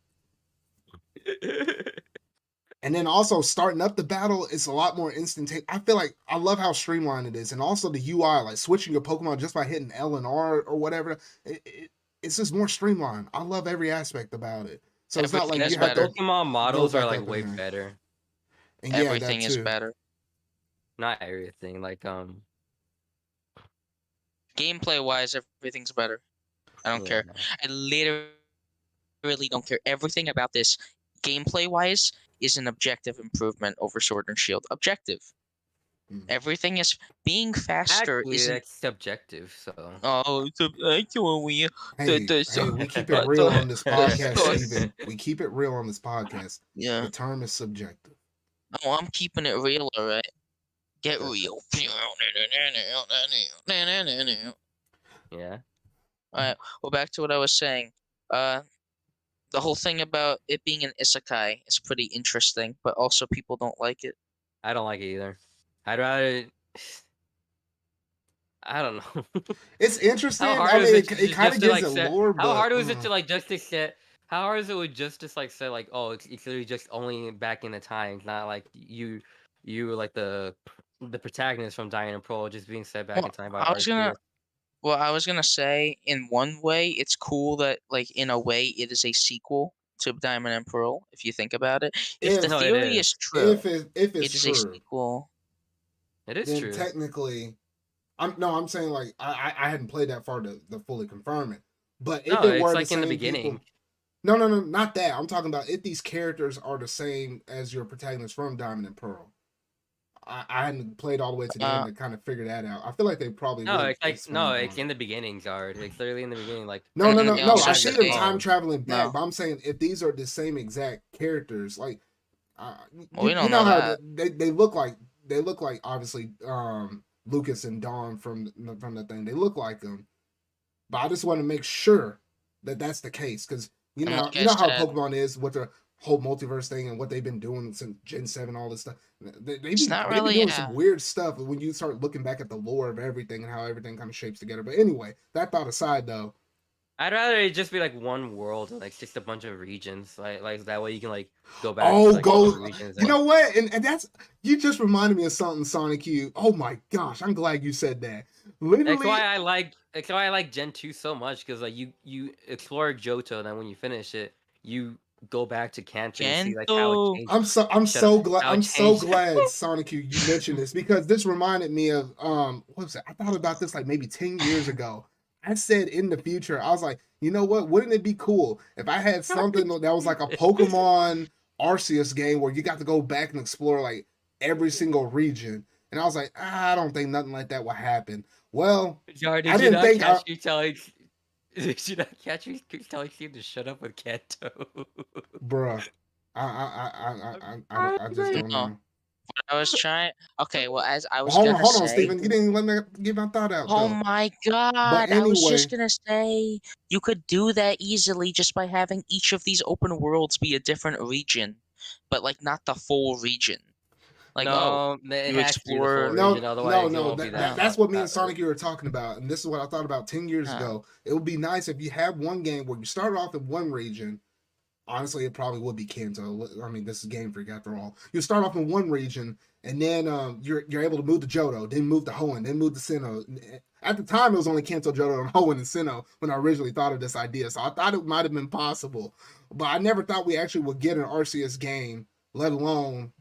And then also starting up the battle is a lot more instantaneous. I feel like I love how streamlined it is, and also the UI, like switching your Pokemon just by hitting L and R or whatever. It's just more streamlined. I love every aspect about it. So it's not like you have Pokemon models are like way better. And everything is better. Not everything, like gameplay wise, everything's better. I don't care. I literally don't care. Everything about this, gameplay wise, is an objective improvement over Sword and Shield. Objective. Everything is being faster. Actually, Isn't that's subjective. So actually Hey, we keep it real on this podcast, Steven. We keep it real on this podcast. yeah. The term is subjective. Oh, I'm keeping it real, alright. Get real. Yeah. Alright, well, back to what I was saying. The whole thing about it being an isekai is pretty interesting, but also people don't like it. I don't like it either. I'd rather. I don't know. It's interesting. How hard I is mean, it it kind of just to gives like it say? lore, How but hard was it to like just to say? How hard is it with just to like say like, oh, it's literally just only back in the times, not like you were like the protagonist from Diamond and Pearl just being set back Well, in time by I was gonna Arceus. well, I was gonna say in one way it's cool that like in a way it is a sequel to Diamond and Pearl, if you think about it. If the if No, it theory is. is true, if it it's is a true, sequel. It is then true. technically, I'm saying like I hadn't played that far to fully confirm it. But if No, it it's were like the in the same beginning. people, no, not that. I'm talking about if these characters are the same as your protagonist from Diamond and Pearl. I hadn't played all the way to the end to kind of figure that out. I feel like they probably No, would it's like expand on it's it. in the beginning, Zard. It's literally in the beginning, like No. They I also see them say time traveling back, no. but I'm saying if these are the same exact characters, like Well, we you don't know know how that. they look like obviously Lucas and Dawn from the thing. They look like them, but I just want to make sure that that's the case because you And know like I how said, Pokemon is with the whole multiverse thing and what they've been doing since Gen 7, all this stuff. it's not They've been really doing some weird stuff when you start looking back at the lore of everything and how everything kind of shapes together. But anyway, that thought aside though, I'd rather it just be like one world, like just a bunch of regions, like that way you can like go back to oh, like go. the regions. You know what? And that's you just reminded me of something, Sanikyu. Oh my gosh, I'm glad you said that. Literally, That's why I like Gen 2 so much because like you explore Johto, and then when you finish it, you go back to Kanto and see like how it Kanto. changed. I'm Shut up. so glad How it Sanikyu you mentioned this because this reminded me of what was it? I thought about this like maybe 10 years ago. I said in the future, I was like, you know what? Wouldn't it be cool if I had something that was like a Pokemon Arceus game where you got to go back and explore like every single region? And I was like, I don't think nothing like that would happen. Well, Jar, I did you didn't not think catch me telling? Did you not catch me telling Steve to shut up with Kanto? bruh. I just don't No. know. I was trying. Okay, well, as I was Hold gonna on, say. Steven. You didn't let me get my thought out Oh though. my But god! I was anyway, just gonna say you could do that easily just by having each of these open worlds be a different region, but like not the full region. Like, oh, No, it you has to be the full explore. region, otherwise it won't be that that's what me and fun. Sonic were talking about, and this is what I thought about 10 years Huh. ago. It would be nice if you have one game where you start off in one region. Honestly, it probably would be Kanto. I mean, this is Game Freak after all. You start off in one region, and then you're able to move to Johto, then move to Hoenn, then move to Sinnoh. At the time, it was only Kanto, Johto, and Hoenn and Sinnoh when I originally thought of this idea. So I thought it might have been possible, but I never thought we actually would get an Arceus game, let alone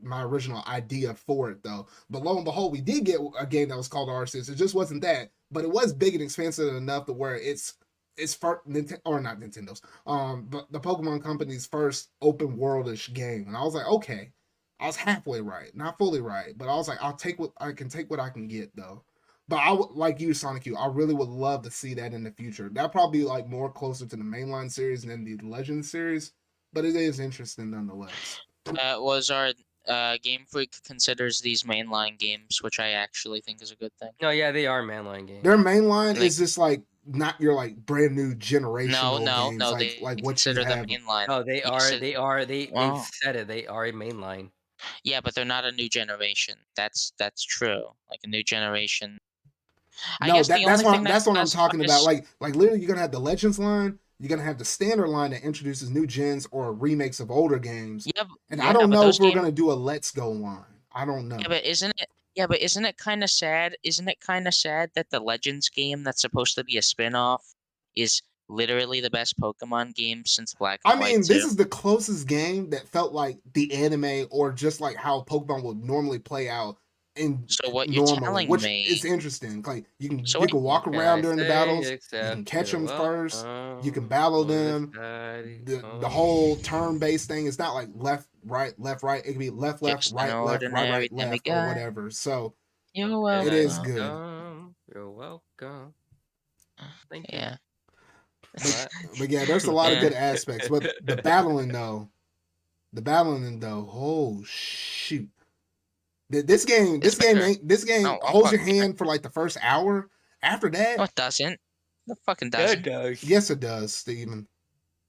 my original idea for it though. But lo and behold, we did get a game that was called Arceus. It just wasn't that, but it was big and expensive enough to where it's for or not Nintendo's, but the Pokemon Company's first open worldish game. And I was like, okay, I was halfway right, not fully right, but I was like, I'll take what I can get though. But I would like you, Sanikyu. I really would love to see that in the future. That'd probably be like more closer to the mainline series than the Legend series, but it is interesting nonetheless. Was our Game Freak considers these mainline games, which I actually think is a good thing. No, yeah, they are mainline games. Their mainline is just like not your like brand new generational games. No, like they what you consider have. them mainline. No, they Wow. said it. They are a mainline. Yeah, but they're not a new generation. That's true. Like a new generation. I No, guess that's what I'm talking about. Like literally, you're gonna have the Legends line. You're gonna have the standard line that introduces new gens or remakes of older games. Yeah, and yeah, I don't but know those if we're games. gonna do a Let's Go line. I don't know. Yeah, but isn't it? Yeah, but isn't it kind of sad? Isn't it kind of sad that the Legends game that's supposed to be a spin-off is literally the best Pokemon game since Black and I White mean, this 2? is the closest game that felt like the anime or just like how Pokemon would normally play out in So what you're normally, telling which me? is interesting. Like you So can what? walk Can around I during the say battles. You can except catch you're them first. You can welcome battle for this them. party? The whole turn based thing is not like left right left right. It can be left left Just an right left right ordinary right left or demigod. whatever. So You're Can it I is welcome. good. You're welcome. Thank you. Yeah. But yeah, there's a lot of Yeah. good aspects. But the battling though, oh shoot. This game It's better. Oh, I'm holds your fucking. hand for like the first hour. After that, No, it doesn't. No fucking Yeah, it doesn't. does. yes, it does, Steven.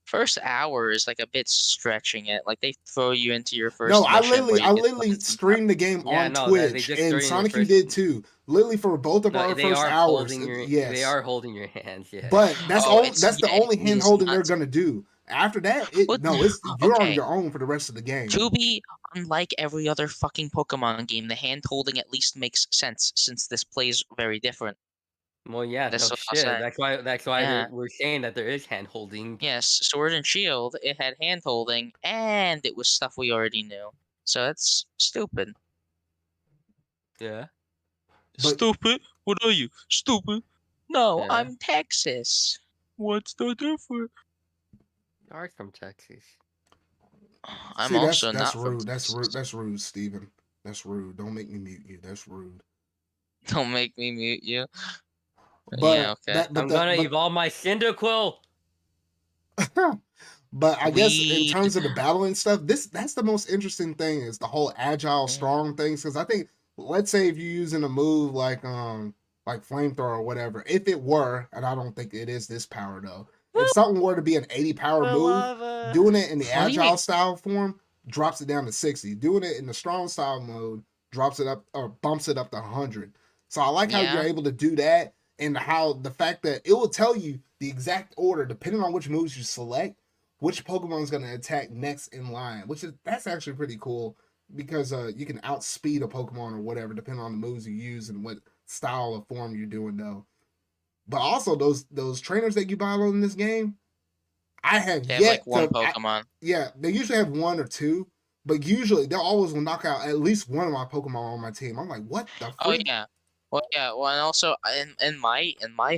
First hour is like a bit stretching it. Like they throw you into your first No, I mission where you get literally streamed the game Yeah, on no, that they Twitch, just and throw you in your Sanikyu first. did too. Literally for both of No, our they first are hours. holding your. Yes, They are holding your hands. Yeah. but that's Oh, that's the only hand it is holding they're not. gonna do. After that, What? you're on Okay. your own for the rest of the game. To be unlike every other fucking Pokemon game, the hand holding at least makes sense since this plays very different. Well, yeah, That's no what I'll shit. say. That's why Yeah. we're saying that there is hand holding. Yes, Sword and Shield, it had hand holding, and it was stuff we already knew. So that's stupid. Yeah. But- Stupid? What are you? Stupid? No, Yeah. I'm Texas. What's the difference? You are from Texas. I'm See, also that's not rude. from That's Texas. rude. That's rude, Steven. That's rude. Don't make me mute you. That's rude. Don't make me mute you. But Yeah, okay. I'm gonna evolve my Cyndaquil. But I guess in terms of the battling stuff, that's the most interesting thing is the whole agile, strong things. Because I think, let's say if you're using a move like flamethrower or whatever, if it were, and I don't think it is this power though. If something were to be an 80 power move, doing it in the agile style form drops it down to 60. Doing it in the strong style mode drops it up or bumps it up to 100. So I like how you're able to do that, and how the fact that it will tell you the exact order depending on which moves you select, which Pokemon is going to attack next in line, that's actually pretty cool, because you can outspeed a Pokemon or whatever depending on the moves you use and what style of form you're doing though. But also those trainers that you battle in this game, I have they yet have like one Pokemon. they usually have one or two, but usually they'll always will knock out at least one of my Pokemon on my team. I'm like, what the freak? Oh yeah. Well, yeah. Well, and also in my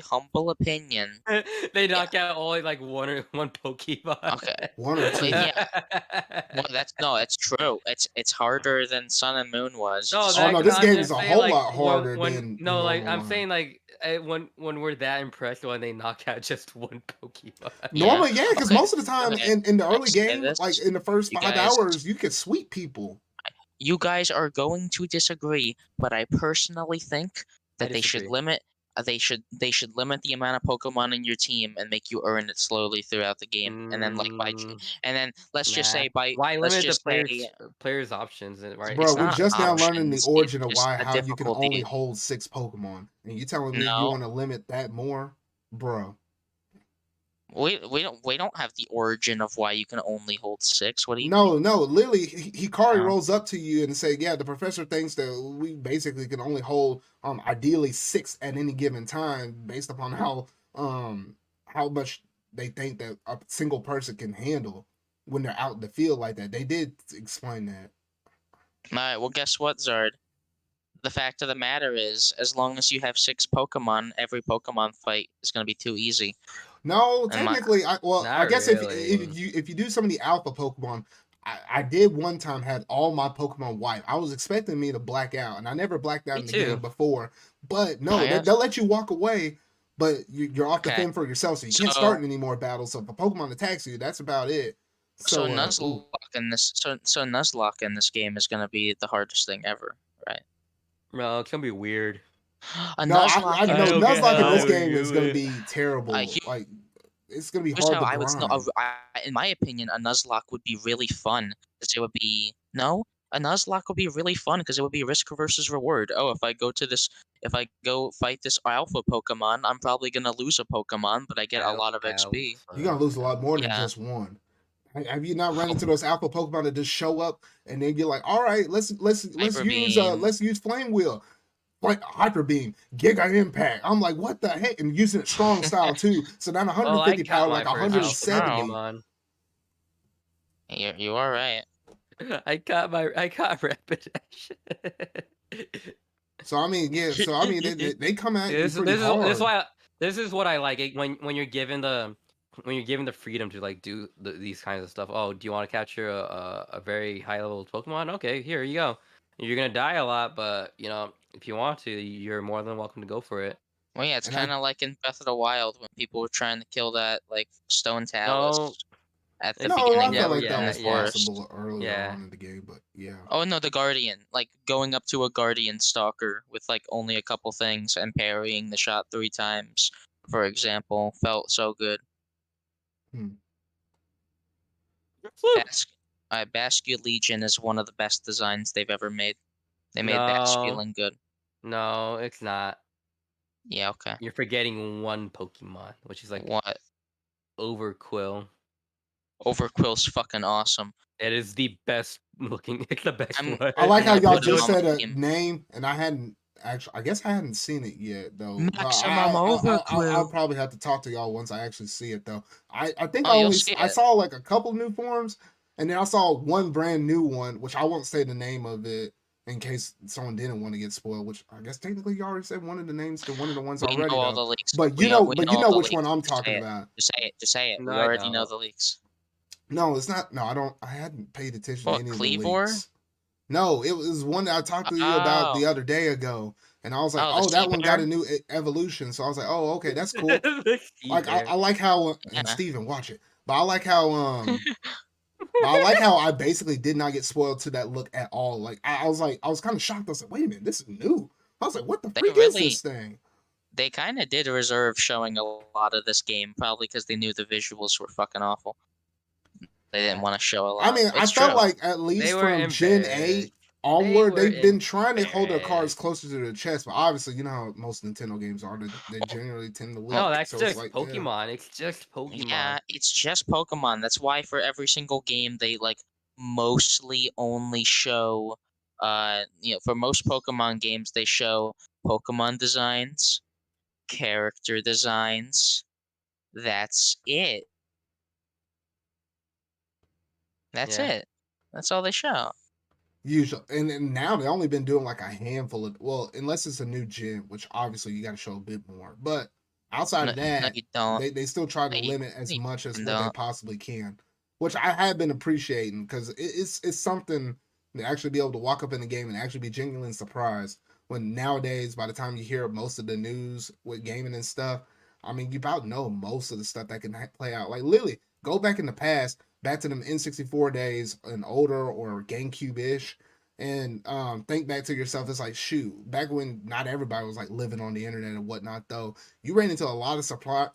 humble opinion, they knock out only like one Pokemon. Okay. One or two. Yeah. Well, that's true. It's harder than Sun and Moon was. No, this game is a whole lot harder than no, like I'm one. saying, like when we're that impressed when they knock out just one Pokemon. Normally, yeah, because most of the time in the early game, this, like in the first 5 hours, you could sweep people. You guys are going to disagree, but I personally think that they should limit limit the amount of Pokemon in your team and make you earn it slowly throughout the game, and then let's just say why limit the players' options, right? Bro, we're just now learning the origin of how you can only hold 6 Pokemon, and you telling me you want to limit that more, bro? We don't have the origin of why you can only hold 6. What do you mean? No, literally Hikari rolls up to you and say, yeah, the professor thinks that we basically can only hold ideally 6 at any given time based upon how much they think that a single person can handle when they're out in the field like that. They did explain that. Alright, well guess what, Zard? The fact of the matter is, as long as you have 6 Pokemon, every Pokemon fight is going to be too easy. No, technically, I guess if you do some of the alpha Pokemon, I did one time had all my Pokemon wipe. I was expecting me to black out, and I never blacked out in the game before. But no, they'll let you walk away, but you're off the fend for yourself, so you can't start any more battles. So if a Pokemon attacks you, that's about it. So Nuzlocke in this game is gonna be the hardest thing ever, right? No, it's gonna be weird. Nuzlocke in this game is gonna be terrible. Like it's gonna be hard to grind. In my opinion, a Nuzlocke would be really fun because it would be a Nuzlocke would be really fun because it would be risk versus reward. Oh, if I go fight this alpha Pokemon, I'm probably gonna lose a Pokemon, but I get a lot of XP. You're gonna lose a lot more than just one. Have you not run into those alpha Pokemon that just show up and then you're like, all right, let's use Flame Wheel. Like Hyper Beam, Giga Impact. I'm like, what the heck? And using it strong style too. So now 150 power, like 170. You are right. I got Rapidash. So I mean, yeah. So I mean, they come at you pretty hard. This is what I like when you're given the freedom to like do these kinds of stuff. Oh, do you want to capture a very high level Pokemon? Okay, here you go. You're gonna die a lot, but if you want to, you're more than welcome to go for it. Well, yeah, it's kind of like in Breath of the Wild when people were trying to kill that like stone talus at the beginning. I felt like that was forest. possible earlier on in the game, but yeah. Oh no, the Guardian, like going up to a Guardian Stalker with like only a couple things and parrying the shot 3 times, for example, felt so good. Bascule Legion is one of the best designs they've ever made. They made Basculing good. No, it's not. Yeah, okay. You're forgetting one Pokemon, which is like what? Overquill. Overquill's fucking awesome. It is the best looking. It's the best one. I like how y'all just said a name, and I hadn't actually. I guess I hadn't seen it yet though. Maximum Overquill. I'll probably have to talk to y'all once I actually see it though. I think I saw like a couple new forms, and then I saw one brand new one, which I won't say the name of it in case someone didn't want to get spoiled. Which I guess technically you already said one of the names to one of the ones already. Know all the leaks. But you know which one I'm talking about. Just say it. No, we already know the leaks. No, it's not. No, I don't. I hadn't paid attention to any of the Cleavor? leaks. No, it was one that I talked to you about the other day ago, and I was like, "Oh, that one got a new evolution." So I was like, "Oh, okay, that's cool." Like I like how and Steven, watch it. But I like how I basically did not get spoiled to that look at all. Like I was kind of shocked. I was like, "Wait a minute, this is new." I was like, "What the freak is this thing?" They kind of did reserve showing a lot of this game, probably because they knew the visuals were fucking awful. They didn't want to show a lot. I mean, I felt like at least from Gen 8 onward, they've been trying to hold their cards closer to their chest. But obviously, you know how most Nintendo games are. They generally tend to lose. No, that's just like, Pokemon. Yeah. It's just Pokemon. Yeah, it's just Pokemon. That's why for every single game, they like mostly only show, for most Pokemon games, they show Pokemon designs, character designs. That's it. That's it. That's all they show. Usually, and now they've only been doing like a handful of. Well, unless it's a new gen, which obviously you got to show a bit more. But outside of that, they still try to limit as much as what they possibly can, which I have been appreciating because it's something to actually be able to walk up in the game and actually be genuinely surprised. When nowadays, by the time you hear most of the news with gaming and stuff, I mean, you about know most of the stuff that can play out. Like literally, go back in the past. Back to them N64 days and older or GameCube-ish, and think back to yourself. It's like, shoot, back when not everybody was like living on the internet and whatnot, though, you ran into a lot of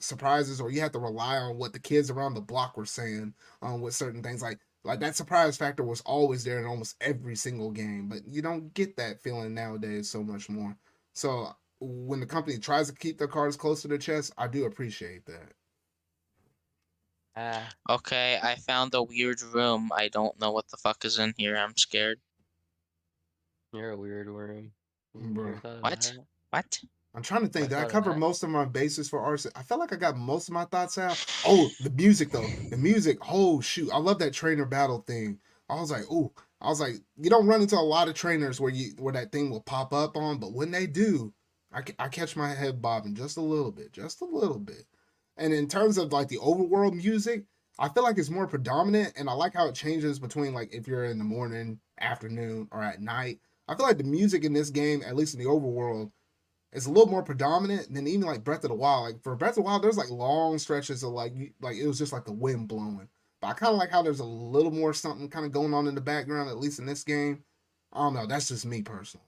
surprises, or you had to rely on what the kids around the block were saying with certain things. Like that surprise factor was always there in almost every single game, but you don't get that feeling nowadays so much more. So when the company tries to keep their cards close to their chest, I do appreciate that. Okay, I found a weird room. I don't know what the fuck is in here. I'm scared. You're a weird room. What? What? I'm trying to think. Did I cover most of my bases for Arceus? I felt like I got most of my thoughts out. Oh, the music though. The music. Oh shoot, I love that trainer battle thing. I was like, you don't run into a lot of trainers where that thing will pop up on, but when they do, I catch my head bobbing just a little bit. And in terms of like the overworld music, I feel like it's more predominant, and I like how it changes between like if you're in the morning, afternoon, or at night. I feel like the music in this game, at least in the overworld, is a little more predominant than even like Breath of the Wild. Like for Breath of the Wild, there's like long stretches of like it was just like the wind blowing. But I kind of like how there's a little more something kind of going on in the background, at least in this game. I don't know. That's just me personally.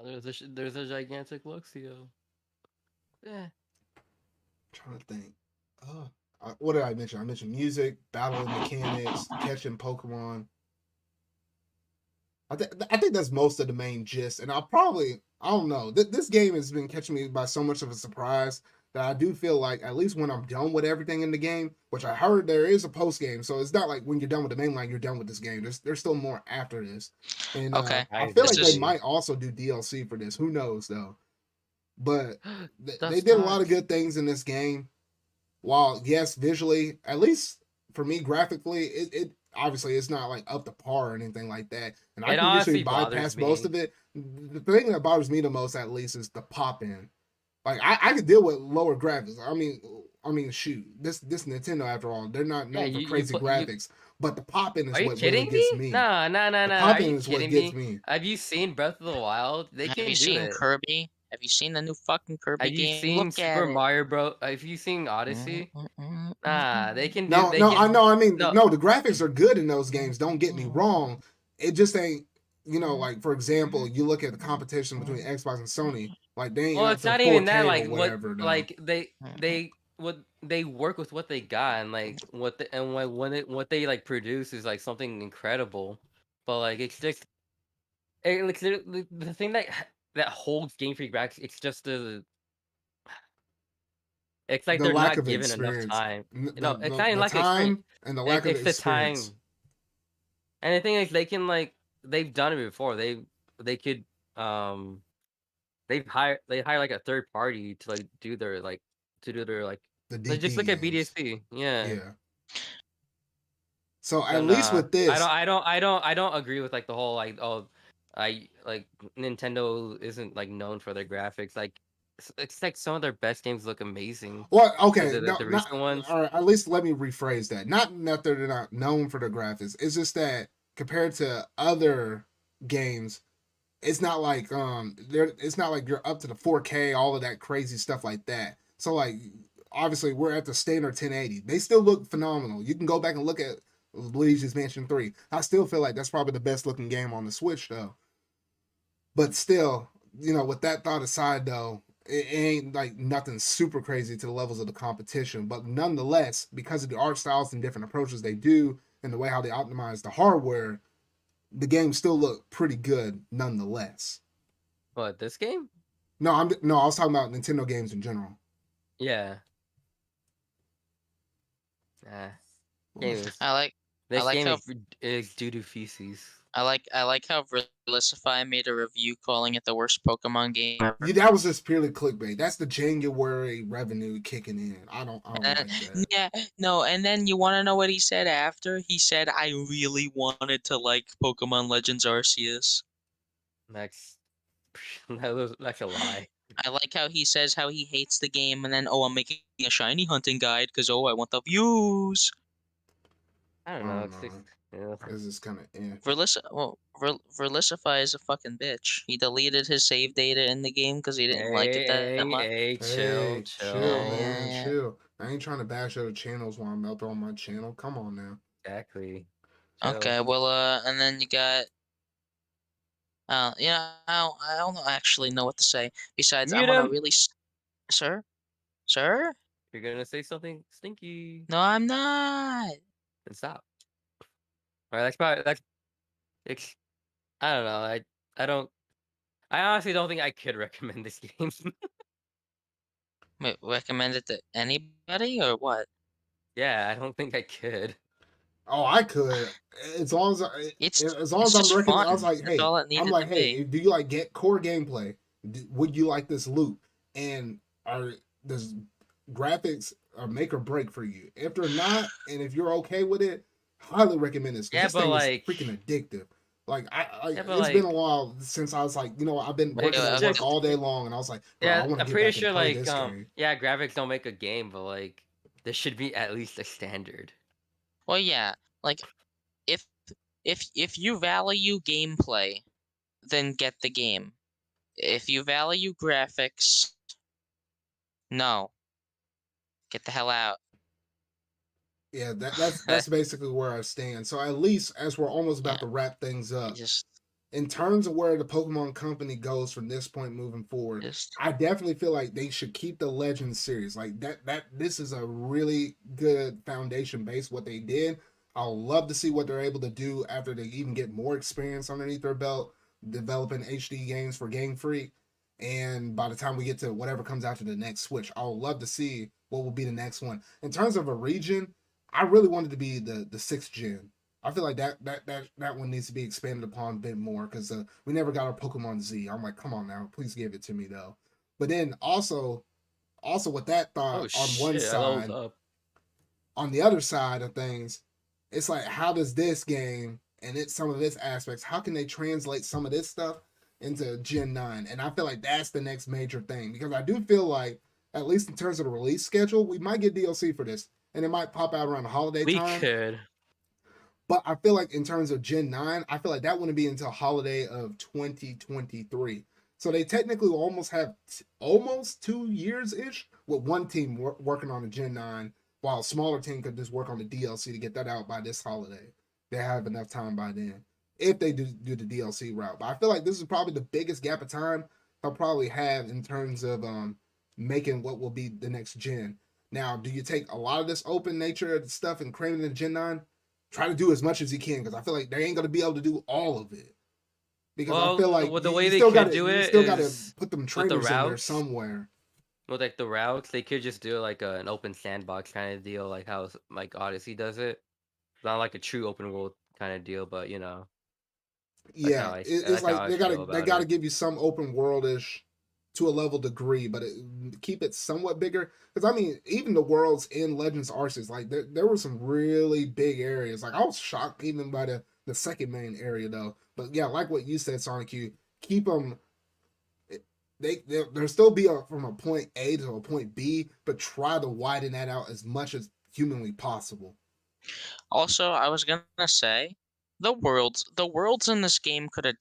There's a gigantic Luxio. Yeah. Trying to think. What did I mention? I mentioned music, battling mechanics, catching Pokemon. I think that's most of the main gist. And I don't know. This game has been catching me by so much of a surprise that I do feel like at least when I'm done with everything in the game, which I heard there is a post game, so it's not like when you're done with the main line, you're done with this game. There's still more after this. And I feel like they might also do DLC for this. Who knows though? But they did a lot of good things in this game. While yes, visually, at least for me, graphically, obviously it's not like up to par or anything like that, and I It can usually honestly bothers bypass most me. of it. The thing that bothers me the most, at least, is the pop in. Like I could deal with lower graphics. I mean, shoot, this Nintendo, after all, they're not Yeah, known for you crazy put you. graphics, but the pop in Are is you what really kidding gets me? me. Nah, nah, nah, The nah. Are pop in you is what kidding gets me? me. Have you seen Breath of the Wild? They Have can you do seen it. Kirby? Have you seen the new fucking Kirby Have you game? seen Look at Super it. Mario Bros? Have you seen Odyssey? Nah, they can do. No, They no, I can. know. I mean, No. no, the graphics are good in those games. Don't get me wrong. It just ain't, like for example, you look at the competition between Xbox and Sony. Like they ain't Well, up it's to not even that. 4K or Like what? whatever though. Like they work with what they got, and like what they like produce is like something incredible. But like it's just like the thing that holds Game Freak back. It's just the. It's like The they're lack not of given enough experience, time. No, it's not even the like experience. time and the lack of It's the experience. time. And the thing is, they've done it before. They could they hire like a third party to like do their like The like just DP look at games. BDSP. Yeah. Yeah. So So at least with this, I don't agree with like the whole like I like Nintendo isn't like known for their graphics. Like it's like some of their best games look amazing. well, okay, The no, not recent ones. or at least let me rephrase that. Not that they're not known for their graphics. It's just that compared to other games, it's not like it's not like you're up to the 4K, all of that crazy stuff like that. So like obviously we're at the standard 1080. They still look phenomenal. You can go back and look at Luigi's Mansion 3. I still feel like that's probably the best looking game on the Switch though. But still, with that thought aside though, it ain't like nothing super crazy to the levels of the competition. But nonetheless, because of the art styles and different approaches they do and the way how they optimize the hardware, the games still look pretty good nonetheless. What, this game? No, I was talking about Nintendo games in general. Yeah. Games. I like Game how is due to feces. I like how Relisify made a review calling it the worst Pokemon game ever. Yeah, that was just purely clickbait. That's the January revenue kicking in. I don't like that. Yeah, no, and then you want to know what he said after? He said, "I really wanted to like Pokemon Legends Arceus." That's a lie. I like how he says how he hates the game, and then I'm making a shiny hunting guide because I want the views. I don't know. Yeah. This is kind of Verlisify is a fucking bitch. He deleted his save data in the game because he didn't like it that much. Hey, chill, man, chill. I ain't trying to bash other channels while I'm up on my channel. Come on now. Exactly. Chill. Okay, well, and then you got. Yeah, I don't actually know what to say. Besides, I'm gonna really, sir. You're gonna say something stinky. No, I'm not. Then stop. All right, that's. I don't know. I honestly don't think I could recommend this game. Wait, recommend it to anybody or what? Yeah, I don't think I could. Oh, I could. As long as I'm recommending, I was like, hey, do you like get core gameplay? Would you like this loop? And does graphics are make or break for you? If they're not, and if you're okay with it, highly recommend this. Yeah, this but thing like is freaking addictive. Like it's been a while since I was like, I've been working at work all day long, and I was like, yeah, I'm pretty sure like yeah, graphics don't make a game, but like there should be at least a standard. Well, yeah, like if you value gameplay, then get the game. If you value graphics, no, get the hell out. Yeah, that's basically where I stand. So at least as we're almost about to wrap things up, in terms of where the Pokemon Company goes from this point moving forward, I definitely feel like they should keep the Legends series. Like that this is a really good foundation base what they did. I'll love to see what they're able to do after they even get more experience underneath their belt, developing HD games for Game Freak. And by the time we get to whatever comes after the next Switch, I'll love to see what will be the next one. In terms of a region, I really wanted to be the 6th gen. I feel like that one needs to be expanded upon a bit more because we never got our Pokemon Z. I'm like, come on now, please give it to me though. But then also with that thought on one side, on the other side of things, it's like, how does this game and some of its aspects, how can they translate some of this stuff into Gen 9? And I feel like that's the next major thing, because I do feel like, at least in terms of the release schedule, we might get DLC for this, and it might pop out around the holiday time. We could. But I feel like in terms of Gen 9, I feel like that wouldn't be until holiday of 2023. So they technically will almost have almost 2 years ish with one team working on the Gen 9, while a smaller team could just work on the DLC to get that out by this holiday. They have enough time by then if they do the DLC route. But I feel like this is probably the biggest gap of time they'll probably have in terms of making what will be the next gen. Now, do you take a lot of this open nature stuff and cram it in Gen 9? Try to do as much as you can, because I feel like they ain't going to be able to do all of it. Because I feel like the way you they still could do it still got to is put them with the trainers in there routes. somewhere. With like the routes, they could just do like an open sandbox kind of deal, like how like Odyssey does it. It's not like a true open world kind of deal, but you know. Yeah, it's like they gotta give you some open world-ish to a level degree, but keep it somewhat bigger. Because I mean, even the worlds in Legends Arceus, like there were some really big areas. Like I was shocked even by the second main area though. But yeah, like what you said, Sanikyu, keep them. They'll still be from a point A to a point B, but try to widen that out as much as humanly possible. Also, I was gonna say the worlds in this game could have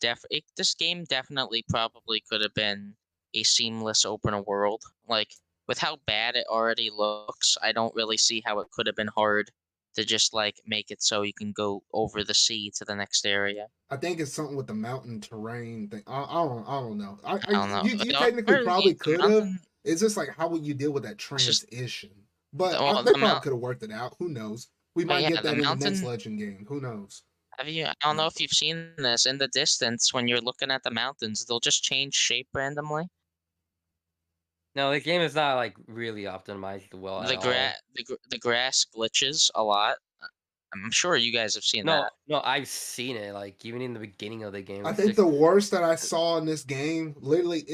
this game definitely probably could have been a seamless open world. Like with how bad it already looks, I don't really see how it could have been hard to just like make it so you can go over the sea to the next area. I think it's something with the mountain terrain thing. I don't know. I don't know. You technically probably could have. Mountain, It's just like, how would you deal with that just transition? But well, they probably could have worked it out. Who knows? We but might yeah, get the that in the next mountain. Legend game. Who knows? I don't know if you've seen this in the distance when you're looking at the mountains, they'll just change shape randomly. No, the game is not like really optimized well at all. The grass glitches a lot. I'm sure you guys have seen No, that. no, I've seen it. Like even in the beginning of the game, I it's think just the worst that I saw in this game, literally,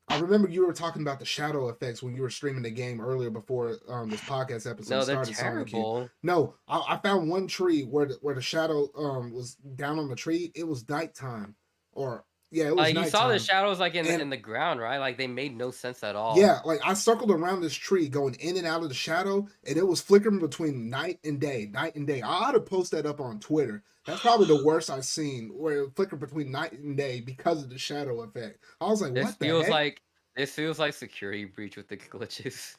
I remember you were talking about the shadow effects when you were streaming the game earlier before this podcast episode no, they're started. terrible. No, I found one tree where the shadow was down on the tree. It was nighttime, or yeah, it was Like nighttime. you saw the shadows like in the ground, right? Like they made no sense at all. Yeah, like I circled around this tree going in and out of the shadow, and it was flickering between night and day, night and day. I ought to post that up on Twitter. That's probably the worst I've seen, where it flickered between night and day because of the shadow effect. I was like, what the heck? This feels like security breach with the glitches.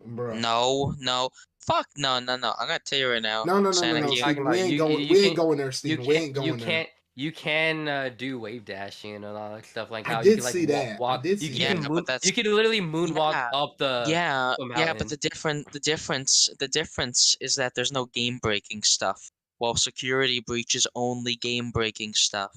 Bro. No. Fuck no. I'm gonna tell you right now. No, Steven, we ain't going there, Steven. We ain't going there. You can do wave dashing and all that stuff, like how I did you can like see that. walk. I did see that. You can literally moonwalk up the yeah, but the difference is that there's no game breaking stuff. While security breach is only game breaking stuff.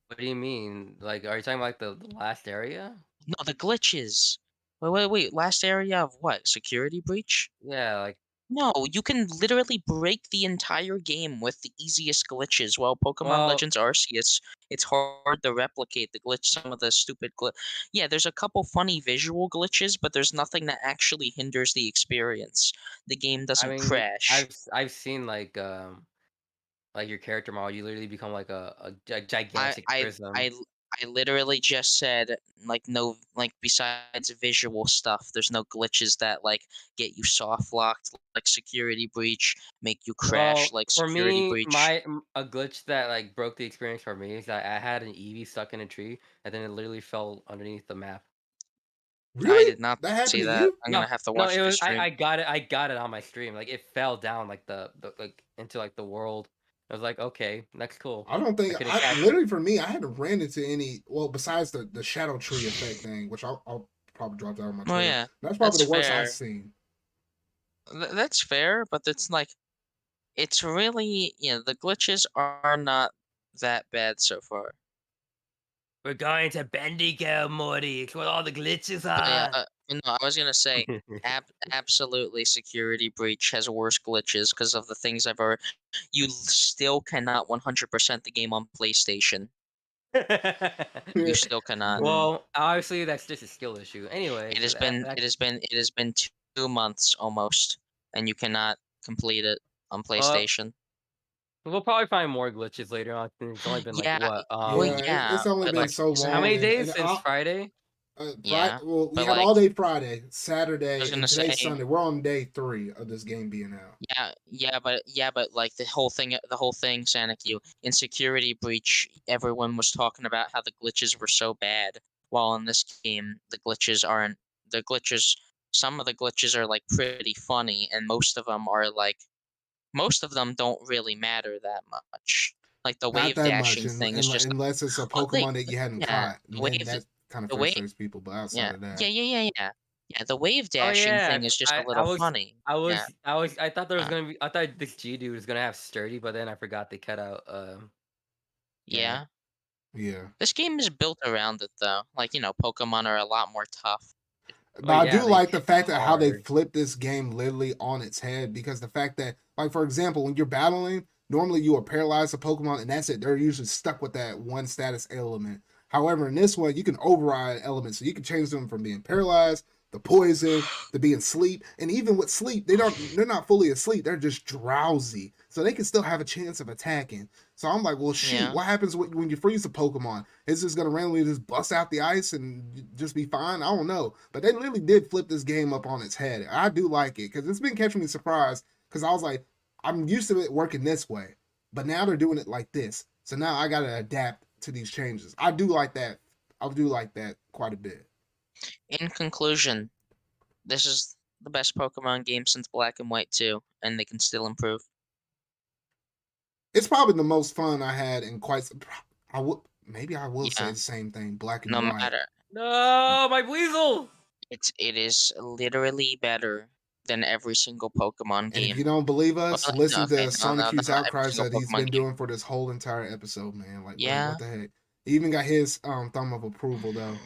What do you mean? Like, are you talking about the last area? No, the glitches. Wait. Last area of what? Security breach? Yeah, like No, you can literally break the entire game with the easiest glitches. While Pokemon Legends Arceus, it's hard to replicate the glitch. Some of the stupid glitch. Yeah, there's a couple funny visual glitches, but there's nothing that actually hinders the experience. The game doesn't crash. I've seen like your character model, you literally become like a gigantic prism. I literally just said like no, like besides visual stuff, there's no glitches that like get you soft locked like security breach, make you crash like security breach. A glitch that like broke the experience for me is that I had an Eevee stuck in a tree and then it literally fell underneath the map. Really? I did not see that. I'm gonna have to watch the stream. I got it on my stream. Like it fell down like the like into like the world. I was like, okay, that's cool. I don't think literally for me, I hadn't ran into any. Well, besides the shadow tree effect thing, which I'll probably drop that on my Twitter. Oh yeah, that's probably the worst I've seen. That's fair, but it's like, it's really the glitches are not that bad so far. We're going to Bendigo, Morty. It's where all the glitches are. No, I was gonna say, absolutely, security breach has worse glitches because of the things I've already. You still cannot 100% the game on PlayStation. You still cannot. Well, obviously that's just a skill issue. Anyway, it has been 2 months almost, and you cannot complete it on PlayStation. We'll probably find more glitches later on. It's only been like Yeah, what? well, It's only but been like, so How long, many days and since Friday? yeah, Well, we but had like, all day Friday, I was Saturday, and gonna today's say, Sunday. We're on day 3 of this game being out. but like the whole thing, Sanikyu, in Security Breach, everyone was talking about how the glitches were so bad, while in this game the glitches aren't. The glitches, some of the glitches are like pretty funny, and most of them are like, most of them don't really matter that much. Like the Not wave that much, dashing thing is just, unless it's a well, Pokemon that you hadn't yeah, caught, the and then wave, that kind of the wave, frustrates people. But outside yeah, of that, yeah. The wave Oh dashing yeah, thing is just a I little funny. Yeah. I thought there was Uh, gonna be. I thought this G dude was gonna have sturdy, but then I forgot they cut out that. yeah. yeah. This game is built around it though. Like, Pokemon are a lot more tough. Oh But I yeah, do they like the hit fact that how they hard. flipped this game literally on its head, because the fact that, like, for example, when you're battling, normally you will paralyze a Pokemon and that's it. They're usually stuck with that one status element. However, in this one, you can override elements, so you can change them from being paralyzed, the poison, to being sleep, and even with sleep, they're not fully asleep. They're just drowsy, so they can still have a chance of attacking. So I'm like, well, shoot, Yeah. what happens when you freeze a Pokemon? Is this gonna randomly just bust out the ice and just be fine? I don't know, but they literally did flip this game up on its head. I do like it because it's been catching me surprised, because I was like, I'm used to it working this way, but now they're doing it like this. So now I gotta adapt to these changes. I do like that. I do like that quite a bit. In conclusion, this is the best Pokemon game since Black and White 2, and they can still improve. It's probably the most fun I had in quite. I would maybe I will say Yeah. the same thing. Black and No White. matter. No, my weasel. It is literally better than every single Pokemon And if game. you don't believe Well, us, no, listen to okay, no, Sonicu's not every outcries single that he's Pokemon been game. doing for this whole entire episode, man. Like, Yeah. what the heck? He even got his thumb of approval though.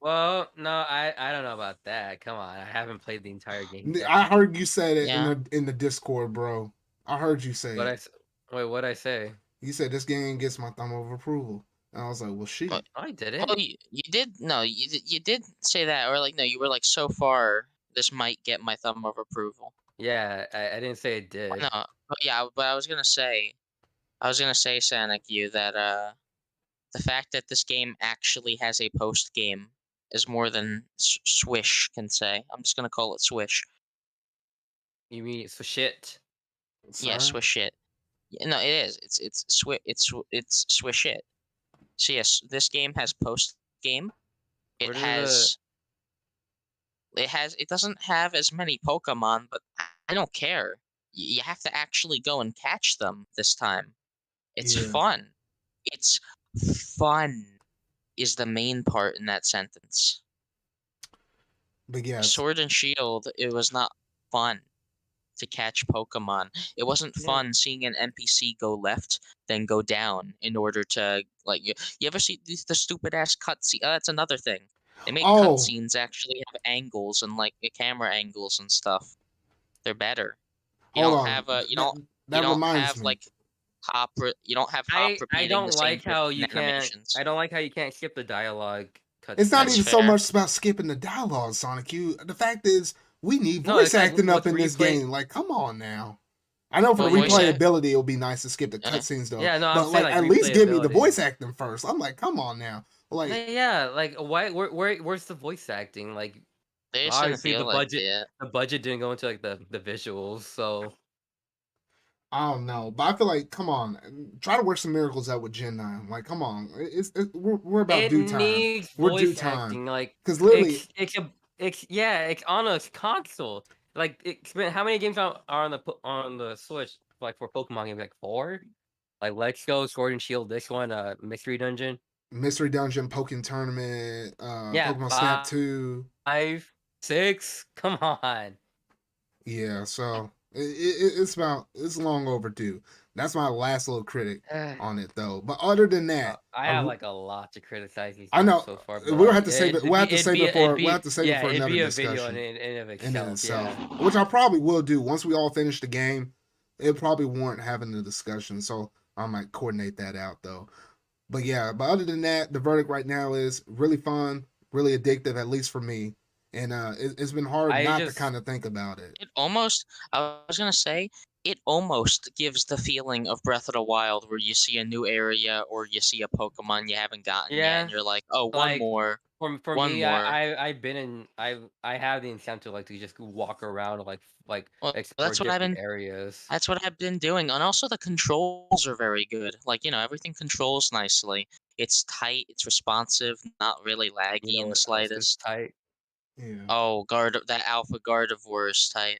Well, no, I don't know about that. Come on, I haven't played the entire game yet. I heard you say it Yeah. in the Discord, bro. I heard you say What it. wait, what'd I say? You said this game gets my thumb of approval, and I was like, well, shit. Well, I didn't. well, you did. No, you did say that, or like, no, you were like, so far this might get my thumb of approval. Yeah, I didn't say it did. No, but yeah, but I was gonna say, Sanikyu, that the fact that this game actually has a post game is more than Swish can say. I'm just gonna call it Swish. You mean it's for shit? Sir? Yeah, Swish it. Yeah, no, it is. It's Swish it. So yes, this game has post game. It doesn't have as many Pokemon, but I don't care. You have to actually go and catch them this time. It's fun. It's fun is the main part in that sentence. But yeah, Sword and Shield, it was not fun to catch Pokemon. It wasn't fun seeing an NPC go left, then go down in order to, like, you ever see the stupid ass cutscene? That's another thing. They make cutscenes actually have angles and like camera angles and stuff. They're better. You Hold don't on. have a you that, don't that you don't reminds have me. like you don't have Hop I repeating the don't same like how 15 you can't. animations. I don't like how you can't skip the dialogue. It's not That's even so fair. much about skipping the dialogue, Sonic U. The fact is, we need No, voice it's like acting up with in this replay. game. Like, come on now. I know for Well, the voice act- replayability, it'll be nice to skip the cutscenes though. Yeah, no, I'm but saying like, like at least give me the replayability. voice acting first. I'm like, come on now. Like, Yeah, like why? Where's the voice acting? Like, They just didn't obviously feel the like budget. it. The budget didn't go into like the visuals, so I don't know, but I feel like, come on, try to work some miracles out with Gen 9. Like, come on, we're about it due time. needs We're due voice time. acting. Like, Because literally, it's on a console. Like, it's been how many games are on the Switch? Like for Pokemon games, like 4. Like Let's Go, Sword and Shield. This one, Mystery Dungeon. Mystery Dungeon, Pokken Tournament, Yeah, Pokemon Snap 2. 5, 6. Come on. Yeah, so it's long overdue. That's my last little critic on it though. But other than that, I have like a lot to criticize these I games know so far. we'll have to save it. We'll have to save it for It'd another be a video discussion in of in itself. itself, Yeah. which I probably will do once we all finish the game. It probably warrant having the discussion, so I might coordinate that out though. But yeah, but other than that, the verdict right now is really fun, really addictive, at least for me. And it's been hard not to kind of think about it. I was gonna say, it almost gives the feeling of Breath of the Wild where you see a new area or you see a Pokemon you haven't gotten yet and you're like, oh, one like more, for one me, more. I've been in I have the incentive like to just walk around and like Well, explore different areas. that's what I've been doing. And also the controls are very good. Like, everything controls nicely. It's tight, it's responsive, not really You laggy know in the what else is slightest. tight? Yeah. Oh, that Alpha Gardevoir is tight.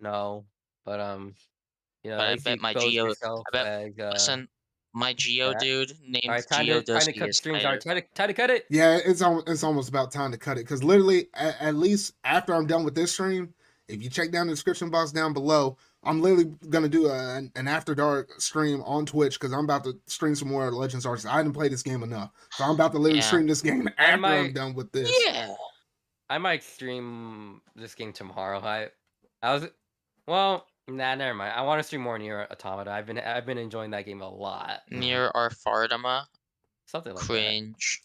No, but But at I least you bet my expose Geo, yourself I bet, as listen, my All Geo right, dude all named right, time to Geoduski cut the is streams. All right, tighter. time to cut it. Yeah, it's almost about time to cut it because literally, at least after I'm done with this stream, if you check down the description box down below, I'm literally gonna do an after dark stream on Twitch because I'm about to stream some more Legends Arceus. I didn't play this game enough, so I'm about to literally Yeah. stream this game I after I'm might, done with this. Yeah. I might stream this game tomorrow. Well, nah, never mind. I want to stream more Nier Automata. I've been enjoying that game a lot. Near Arfardama. Something like that. Cringe.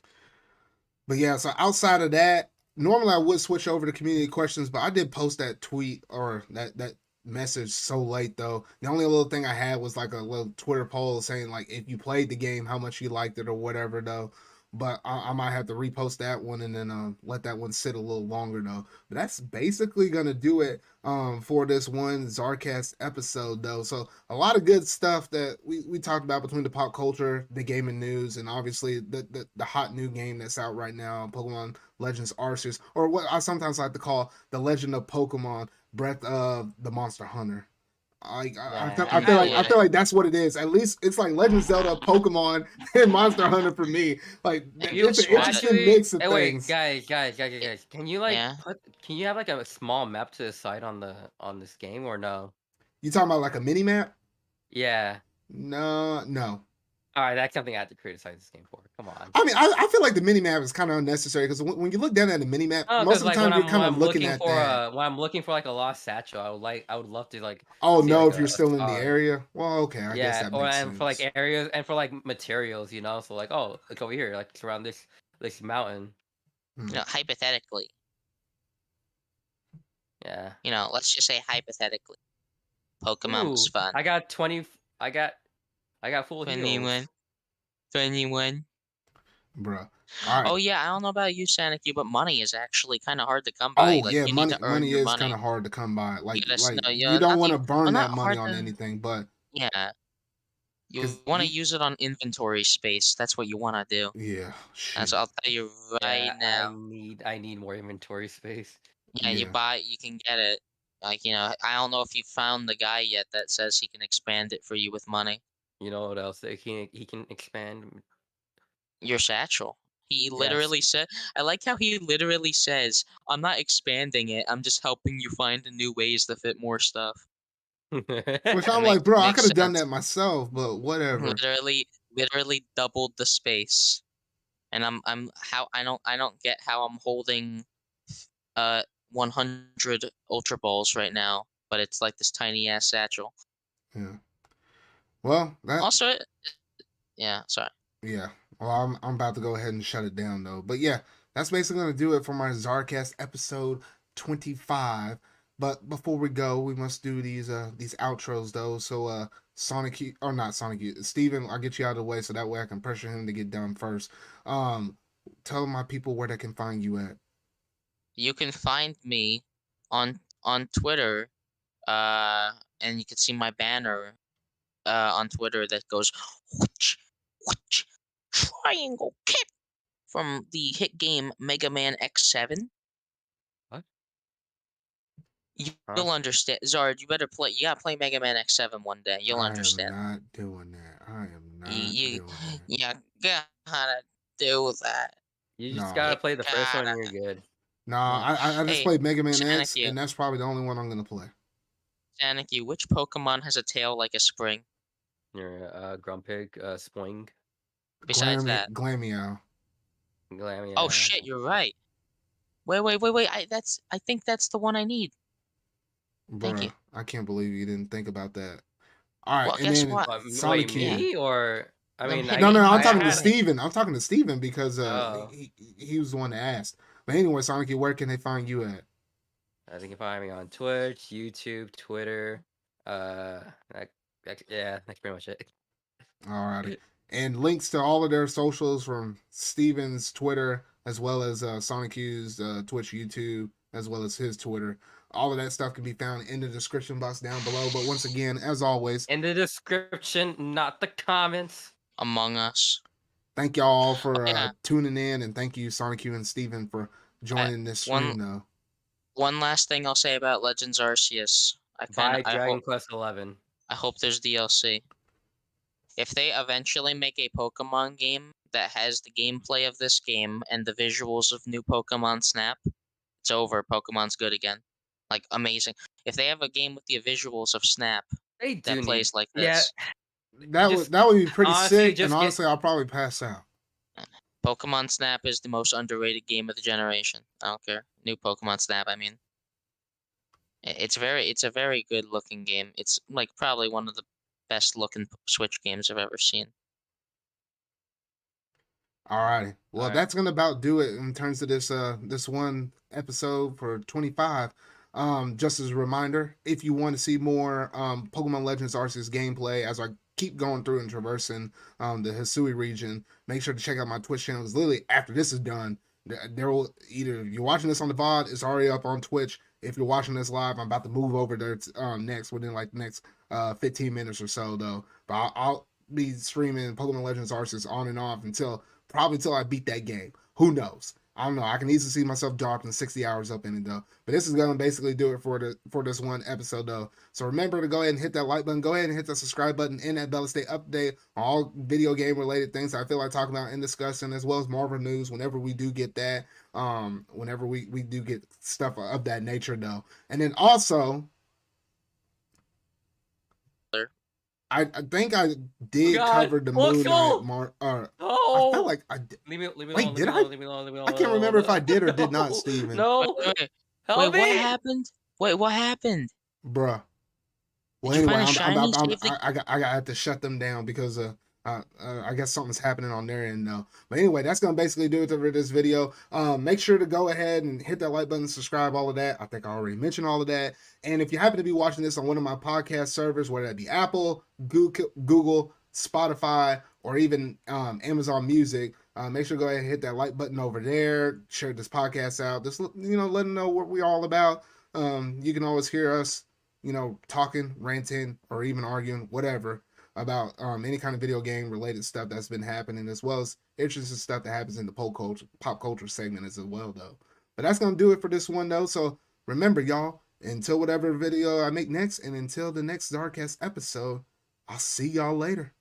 But yeah, so outside of that, normally I would switch over to community questions, but I did post that tweet or that message so late though. The only little thing I had was like a little Twitter poll saying like if you played the game, how much you liked it or whatever though. But I might have to repost that one and then let that one sit a little longer though. But that's basically gonna do it for this one ZardCast episode though. So a lot of good stuff that we talked about between the pop culture, the gaming news, and obviously the hot new game that's out right now, Pokemon Legends Arceus, or what I sometimes like to call the Legend of Pokemon Breath of the Monster Hunter. I feel like that's what it is. At least it's like Legend of Zelda, Pokemon, and Monster Hunter for me. Like it's an interesting mix of things. Wait, guys, can you Yeah. can you have like a small map to the side on this game or no? You talking about like a mini map? Yeah. No. All right, that's something I have to criticize this game for. Come on. I mean, I feel like the mini map is kind of unnecessary because when you look down at the mini map, most of the time you're kind of looking at that. When I'm looking for like a lost satchel, I would love to like. Oh see, no, like, if you're still in the area, well, okay, I guess that makes sense. For like areas and for like materials, so like like over here, like it's around this mountain. Hypothetically. Yeah. Let's just say hypothetically. Pokemon was fun. I got full heals. 21. Bruh. All right. Oh yeah, I don't know about you, Sanikyu, but money is actually kind of hard to come by. Oh yeah, money is kind of hard to come by. Like you don't want to burn that money on anything, but yeah, you want to use it on inventory space. That's what you want to do. Yeah, so I'll tell you right now. I need more inventory space. Yeah, you can get it. Like I don't know if you found the guy yet that says he can expand it for you with money. You know what else he can expand? Your satchel. He literally said, I like how he literally says, I'm not expanding it, I'm just helping you find new ways to fit more stuff. Which I'm like, bro, I could have done that myself, but whatever. Literally doubled the space. And I don't get how I'm holding 100 Ultra Balls right now, but it's like this tiny ass satchel. Yeah. Well, also yeah, sorry. Yeah. Well, I'm about to go ahead and shut it down though. But yeah, that's basically gonna do it for my ZardCast episode 25. But before we go, we must do these outros though. So Sanikyu, or not Sanikyu, Steven, I'll get you out of the way so that way I can pressure him to get done first. Tell my people where they can find you at. You can find me on Twitter, and you can see my banner on Twitter that goes whoosh, whoosh, triangle kick from the hit game Mega Man X7. What? You'll understand, Zard. You better play. You gotta play Mega Man X7 one day. You'll understand. I am not doing that. I am not doing that. You gotta do that. You just gotta play the first one and you're good. No, I just played Mega Man X, and that's probably the only one I'm gonna play. Sanikyu, which Pokemon has a tail like a spring? Your Grumpig, Spoing. Besides that, Glameow. Oh shit, you're right. Wait. I think that's the one I need. Thank you. I can't believe you didn't think about that. All right, well, and guess then what? Wait, me or I mean, no. I'm talking to Steven. I'm talking to Steven because he was the one that asked. But anyway, Sanikyu, where can they find you at? I think you can find me on Twitch, YouTube, Twitter, Yeah, that's pretty much it. Alrighty. And links to all of their socials from Steven's Twitter, as well as Sonicu's Twitch, YouTube, as well as his Twitter. All of that stuff can be found in the description box down below. But once again, as always, in the description, not the comments. Among Us. Thank y'all for tuning in, and thank you, Sanikyu and Steven, for joining this stream, though. One last thing I'll say about Legends Arceus. Buy Dragon Quest 11. I hope there's DLC. If they eventually make a Pokemon game that has the gameplay of this game and the visuals of new Pokemon Snap, it's over. Pokemon's good again. Like, amazing. If they have a game with the visuals of Snap that plays like this. Yeah, that would be pretty sick, and honestly, I'll probably pass out. Pokemon Snap is the most underrated game of the generation. I don't care. New Pokemon Snap, I mean. It's a very good looking game. It's like probably one of the best looking Switch games I've ever seen. Alrighty. Well, that's gonna about do it in terms of this one episode for 25. Just as a reminder, if you want to see more Pokemon Legends Arceus gameplay as I keep going through and traversing the Hisui region, make sure to check out my Twitch channel. Because literally after this is done, there will either, if you're watching this on the VOD, it's already up on Twitch. If you're watching this live, I'm about to move over there next within like the next 15 minutes or so though. But I'll be streaming Pokemon Legends Arceus on and off probably until I beat that game. Who knows? I don't know. I can easily see myself dropping 60 hours up in it though. But this is gonna basically do it for this one episode though. So remember to go ahead and hit that like button. Go ahead and hit that subscribe button and that bell to stay updated on all video game related things that I feel like talking about and discussing, as well as Marvel news whenever we do get that. Whenever we do get stuff of that nature though. And then also, I think I did cover the Moon Knight. I felt like I did. Leave me Wait, alone. did I? I can't remember if I did or did not, Steven. No. Wait, what happened? Wait, what happened? Bruh. Well, anyway, I got to shut them down because I guess something's happening on their end now. But anyway, that's gonna basically do it for this video. Make sure to go ahead and hit that like button, subscribe, all of that. I think I already mentioned all of that. And if you happen to be watching this on one of my podcast servers, whether that be Apple, Google, Spotify, or even Amazon Music, make sure to go ahead and hit that like button over there. Share this podcast out. Just let them know what we're all about. You can always hear us, talking, ranting, or even arguing, whatever, about any kind of video game related stuff that's been happening, as well as interesting stuff that happens in the pop culture segment as well though. But that's gonna do it for this one though. So remember, y'all, until whatever video I make next, and until the next ZardCast episode, I'll see y'all later.